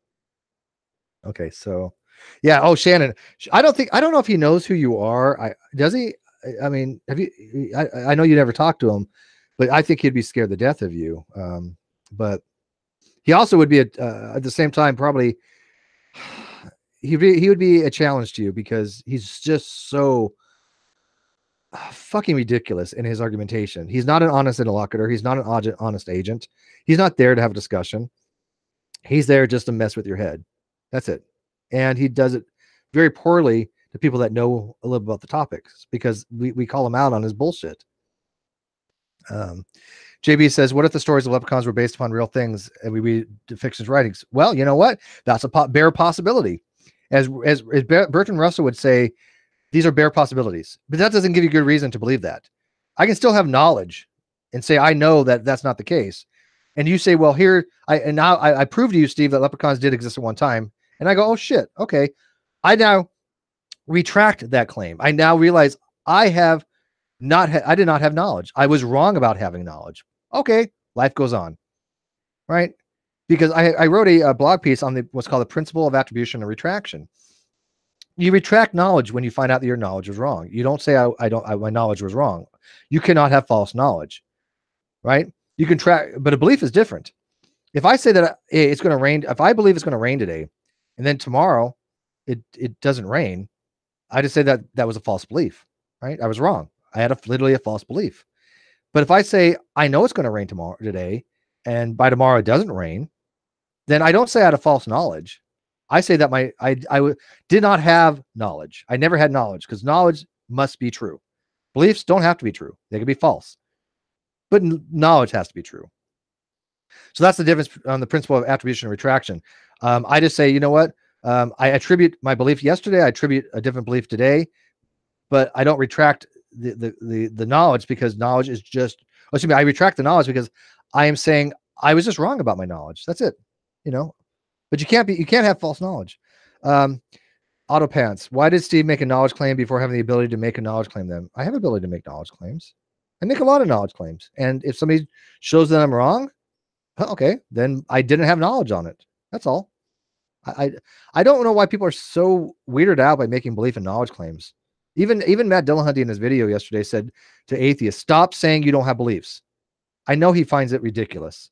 Okay, so yeah. Oh, Shannon, I don't know if he knows who you are. Does he? I mean, have you? I know you never talked to him, but I think he'd be scared to death of you. But he also would be at the same time probably he would be a challenge to you, because he's just so fucking ridiculous in his argumentation. He's not an honest interlocutor. He's not an honest agent. He's not there to have a discussion. He's there just to mess with your head. That's it. And he does it very poorly to people that know a little about the topics, because we call him out on his bullshit. JB says, what if the stories of leprechauns were based upon real things and we read fiction's writings? Well, you know what? That's a bare possibility. As Bertrand Russell would say, these are bare possibilities, but that doesn't give you good reason to believe that. I can still have knowledge and say, I know that that's not the case. And you say, well, here, I prove to you, Steve, that leprechauns did exist at one time. And I go, oh shit. Okay. I now retract that claim. I now realize I did not have knowledge. I was wrong about having knowledge. Okay. Life goes on. Right. Because I wrote a blog piece on what's called the principle of attribution and retraction. You retract knowledge when you find out that your knowledge was wrong. You don't say my knowledge was wrong. You cannot have false knowledge, right? You can track, but a belief is different. If I say that it's going to rain, if I believe it's going to rain today, and then tomorrow it doesn't rain, I just say that was a false belief, right? I was wrong. I had literally a false belief. But if I say I know it's going to rain today, and by tomorrow it doesn't rain, then I don't say I had a false knowledge. I say that I did not have knowledge. I never had knowledge, because knowledge must be true. Beliefs don't have to be true. They can be false, but knowledge has to be true. So that's the difference on the principle of attribution and retraction. I just say, you know what? I attribute my belief yesterday. I attribute a different belief today, but I don't retract the knowledge, because knowledge is just, excuse me, I retract the knowledge because I am saying I was just wrong about my knowledge. That's it. But you can't have false knowledge. Auto Pants, why did Steve make a knowledge claim before having the ability to make a knowledge claim then? I have the ability to make knowledge claims. I make a lot of knowledge claims. And if somebody shows that I'm wrong, okay, then I didn't have knowledge on it. That's all. I don't know why people are so weirded out by making belief in knowledge claims. Even Matt Dillahunty in his video yesterday said to atheists, stop saying you don't have beliefs. I know he finds it ridiculous.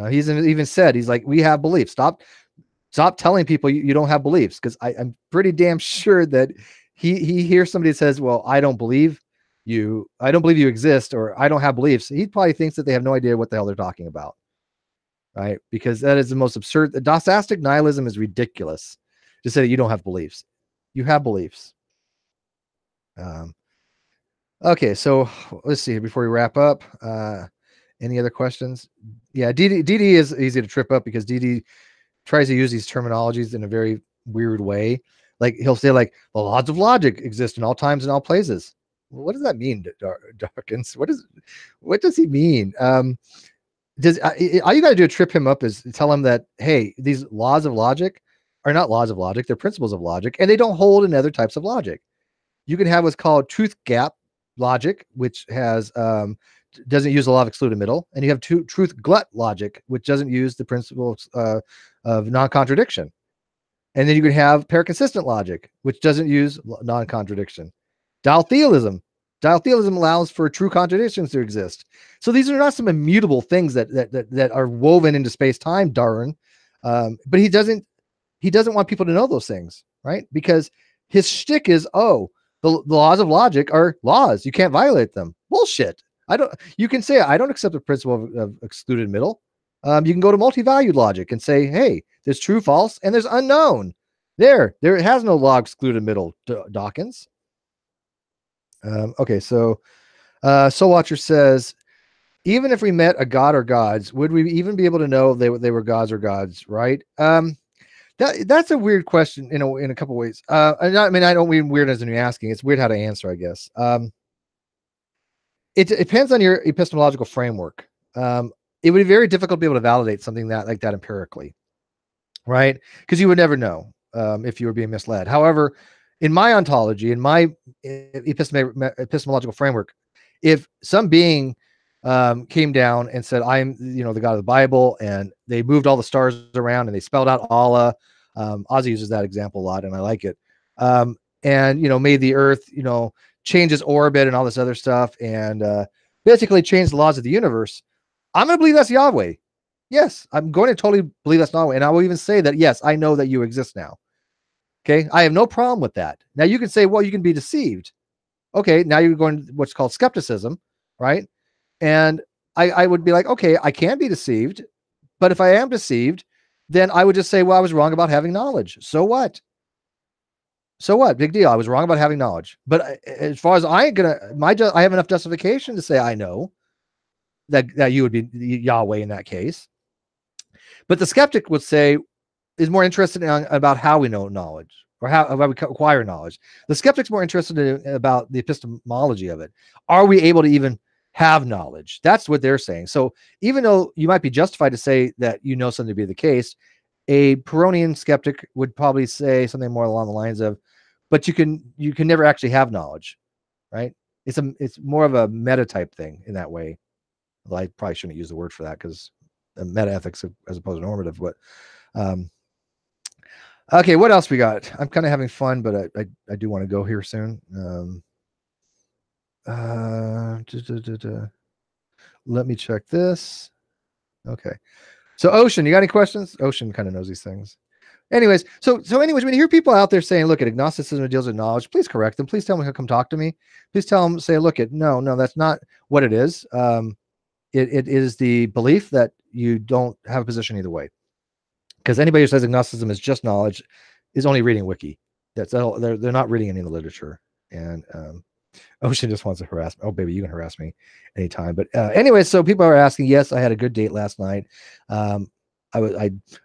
He's even said, he's like, we have beliefs. Stop telling people you don't have beliefs, because I'm pretty damn sure that he hears somebody that says, well, I don't believe you exist, or I don't have beliefs. He probably thinks that they have no idea what the hell they're talking about, right? Because that is the most absurd. The Gnostic nihilism is ridiculous to say that you don't have beliefs. You have beliefs. Okay, so let's see before we wrap up. Any other questions? Yeah, DD is easy to trip up, because DD tries to use these terminologies in a very weird way. Like he'll say, like, the laws of logic exist in all times and all places. Well, what does that mean, Dawkins? What does he mean? All you got to do to trip him up is tell him that, hey, these laws of logic are not laws of logic; they're principles of logic, and they don't hold in other types of logic. You can have what's called truth gap logic, which has doesn't use the law of excluded middle, and you have truth glut logic, which doesn't use the principle of non-contradiction. And then you can have paraconsistent logic, which doesn't use non-contradiction. Dialtheism allows for true contradictions to exist. So these are not some immutable things that are woven into space-time, Darwin. But he doesn't want people to know those things, right? Because his shtick is, the laws of logic are laws. You can't violate them. Bullshit. You can say, I don't accept the principle of excluded middle. You can go to multi-valued logic and say, hey, there's true, false, and there's unknown. There has no law excluded middle, Dawkins. Okay, so Soul Watcher says, even if we met a god or gods, would we even be able to know they were gods or gods, right? That's a weird question in a couple ways. I don't mean weird as in you asking. It's weird how to answer, I guess. It depends on your epistemological framework. It would be very difficult to be able to validate something like that empirically, right? Because you would never know if you were being misled. However, in my ontology, in my epistemological framework, if some being came down and said, I'm the God of the Bible, and they moved all the stars around and they spelled out Allah, Ozzy uses that example a lot and I like it, and made the earth change its orbit and all this other stuff, and basically changed the laws of the universe, I'm going to believe that's Yahweh. Yes, I'm going to totally believe that's Yahweh, and I will even say that, yes, I know that you exist now. Okay, I have no problem with that. Now you can say, well, you can be deceived. Okay, now you're going to what's called skepticism, right? And I would be like, okay, I can be deceived, but if I am deceived, then I would just say, well, I was wrong about having knowledge. So what? So what? Big deal. I was wrong about having knowledge. But as far as I have enough justification to say I know, that you would be Yahweh in that case. But the skeptic would say is more interested in about how we know knowledge or how we acquire knowledge. The skeptic's more interested in about the epistemology of it. Are we able to even have knowledge? That's what they're saying. So even though you might be justified to say that you know something to be the case, a Pyrrhonian skeptic would probably say something more along the lines of, but you can never actually have knowledge, right? It's more of a meta type thing in that way. Well, I probably shouldn't use the word for that because meta ethics as opposed to normative. But okay, what else we got? I'm kind of having fun, but I do want to go here soon. Let me check this. Okay. So Ocean, you got any questions? Ocean kind of knows these things. Anyways, so anyways, when you hear people out there saying, look, at agnosticism deals with knowledge, please correct them. Please tell them to come talk to me. Please tell them, say, look, no, that's not what it is. It is the belief that you don't have a position either way. Because anybody who says agnosticism is just knowledge is only reading wiki. That's all. They're not reading any of the literature. And Ocean just wants to harass me. Oh, baby, you can harass me anytime. But anyway, so people are asking. Yes, I had a good date last night. I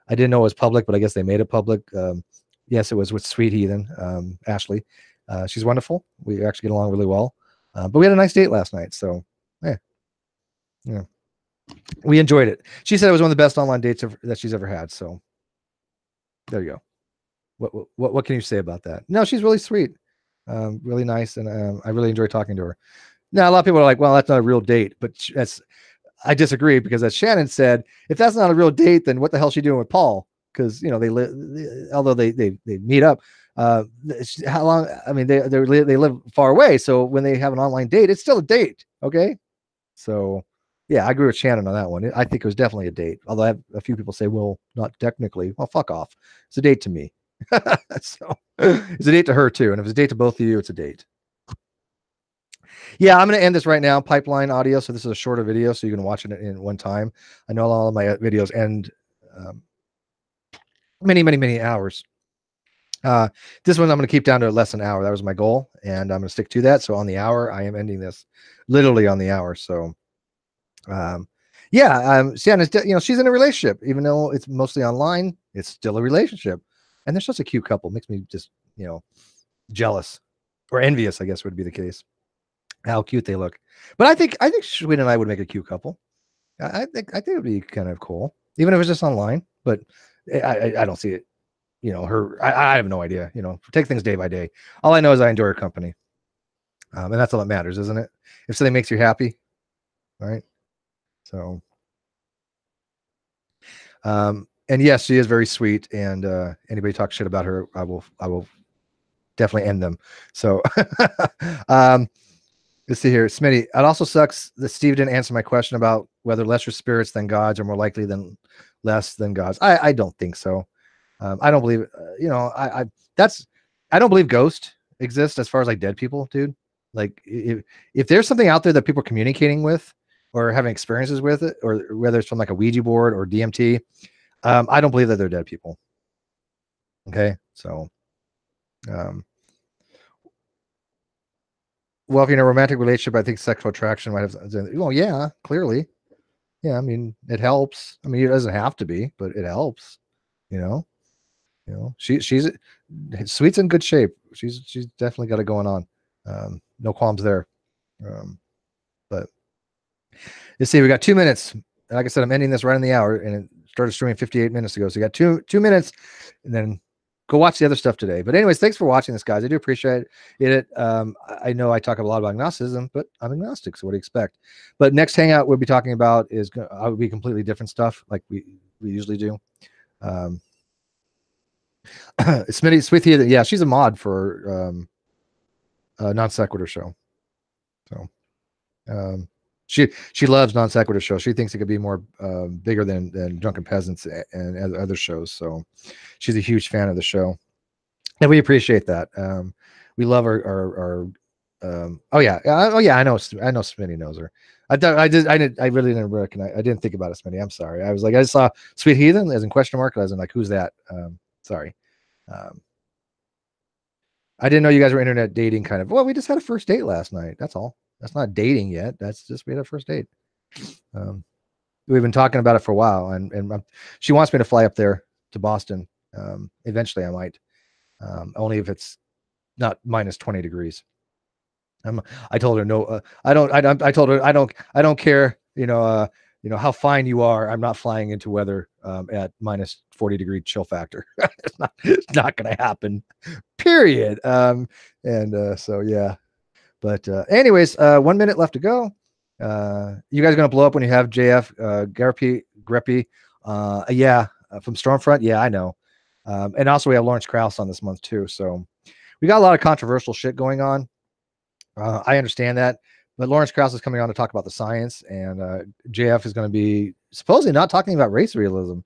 didn't know it was public, but I guess they made it public. Yes, it was with Sweet Heathen, Ashley. She's wonderful. We actually get along really well. But we had a nice date last night. So yeah, we enjoyed it. She said it was one of the best online dates that she's ever had. So there you go. What can you say about that? No, she's really sweet, really nice, and I really enjoy talking to her. Now, a lot of people are like, well, that's not a real date, but I disagree, because as Shannon said, if that's not a real date, then what the hell is she doing with Paul? Because although they meet up, how long? I mean, they live far away, so when they have an online date, it's still a date. Okay, so yeah, I agree with Shannon on that one. I think it was definitely a date. Although I have a few people say, well, not technically. Well, fuck off. It's a date to me. So it's a date to her too. And if it's a date to both of you, it's a date. Yeah, I'm going to end this right now. Pipeline audio. So this is a shorter video, so you can watch it in one time. I know all of my videos end many hours. This one I'm going to keep down to less than an hour. That was my goal, and I'm going to stick to that. So on the hour, I am ending this literally on the hour. So Sienna's, she's in a relationship, even though it's mostly online, it's still a relationship. And they're such a cute couple. Makes me just, jealous or envious, I guess would be the case. How cute they look. But I think Schwinn and I would make a cute couple. I think it would be kind of cool, even if it's just online, but I don't see it, I have no idea, take things day by day. All I know is I enjoy her company. And that's all that matters, isn't it? If something makes you happy. All right. So, and yes, she is very sweet. And anybody talks shit about her, I will definitely end them. So, let's see here, Smitty. It also sucks that Steve didn't answer my question about whether lesser spirits than gods are more likely than less than gods. I don't think so. I don't believe. I don't believe ghosts exist as far as like dead people, dude. Like if there's something out there that people are communicating with or having experiences with it, or whether it's from like a Ouija board or DMT, I don't believe that they're dead people. Okay, so well, if you're in a romantic relationship, I think sexual attraction might have. Well, yeah, clearly, yeah. I mean, it helps. I mean, it doesn't have to be, but it helps. She's Sweet's in good shape. She's definitely got it going on. No qualms there. But let's see, we got 2 minutes. Like I said, I'm ending this right in the hour, and it started streaming 58 minutes ago. So you got two minutes, and then go watch the other stuff today. But anyways, thanks for watching this, guys. I do appreciate it. I know I talk a lot about agnosticism, but I'm agnostic, so what do you expect? But next hangout we'll be talking about I would be completely different stuff, like we usually do. Smitty, yeah, she's a mod for a non sequitur show. So she loves non sequitur shows. She thinks it could be more bigger than Drunken Peasants and other shows. So she's a huge fan of the show, and we appreciate that. We love our oh yeah, I know Smitty knows her. I really didn't recognize. I didn't think about it, Smitty. I'm sorry. I was like, I just saw Sweet Heathen as in question mark. I was like, who's that? Sorry. I didn't know you guys were internet dating kind of. Well, we just had a first date last night. That's all. That's not dating yet. That's just we had a first date. We've been talking about it for a while, and she wants me to fly up there to Boston. Eventually I might, only if it's not minus 20 degrees. I told her, no, I told her, I don't care, how fine you are. I'm not flying into weather, at minus 40-degree chill factor. It's not going to happen, period. So, yeah, but, anyways, 1 minute left to go. You guys going to blow up when you have JF, Greppy, yeah, from Stormfront. Yeah, I know. And also we have Lawrence Krauss on this month too. So we got a lot of controversial shit going on. I understand that, but Lawrence Krauss is coming on to talk about the science, and JF is going to be supposedly not talking about race realism.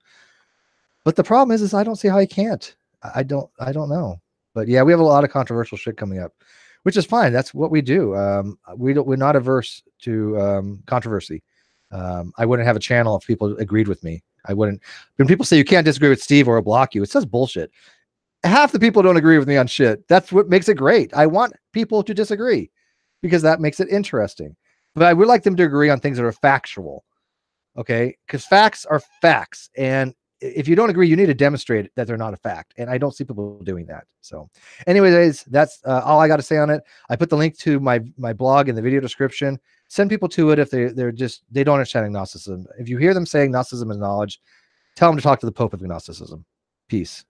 But the problem is I don't see how he can't. I don't know. But yeah, we have a lot of controversial shit coming up, which is fine. That's what we do. We're not averse to controversy. I wouldn't have a channel if people agreed with me. I wouldn't. When people say you can't disagree with Steve or block you, it says bullshit. Half the people don't agree with me on shit. That's what makes it great. I want people to disagree because that makes it interesting. But I would like them to agree on things that are factual. Okay? Because facts are facts. And if you don't agree, you need to demonstrate that they're not a fact. And I don't see people doing that. So anyways, that's all I got to say on it. I put the link to my blog in the video description. Send people to it if they don't understand agnosticism. If you hear them saying Gnosticism is knowledge, tell them to talk to the Pope of Agnosticism. Peace.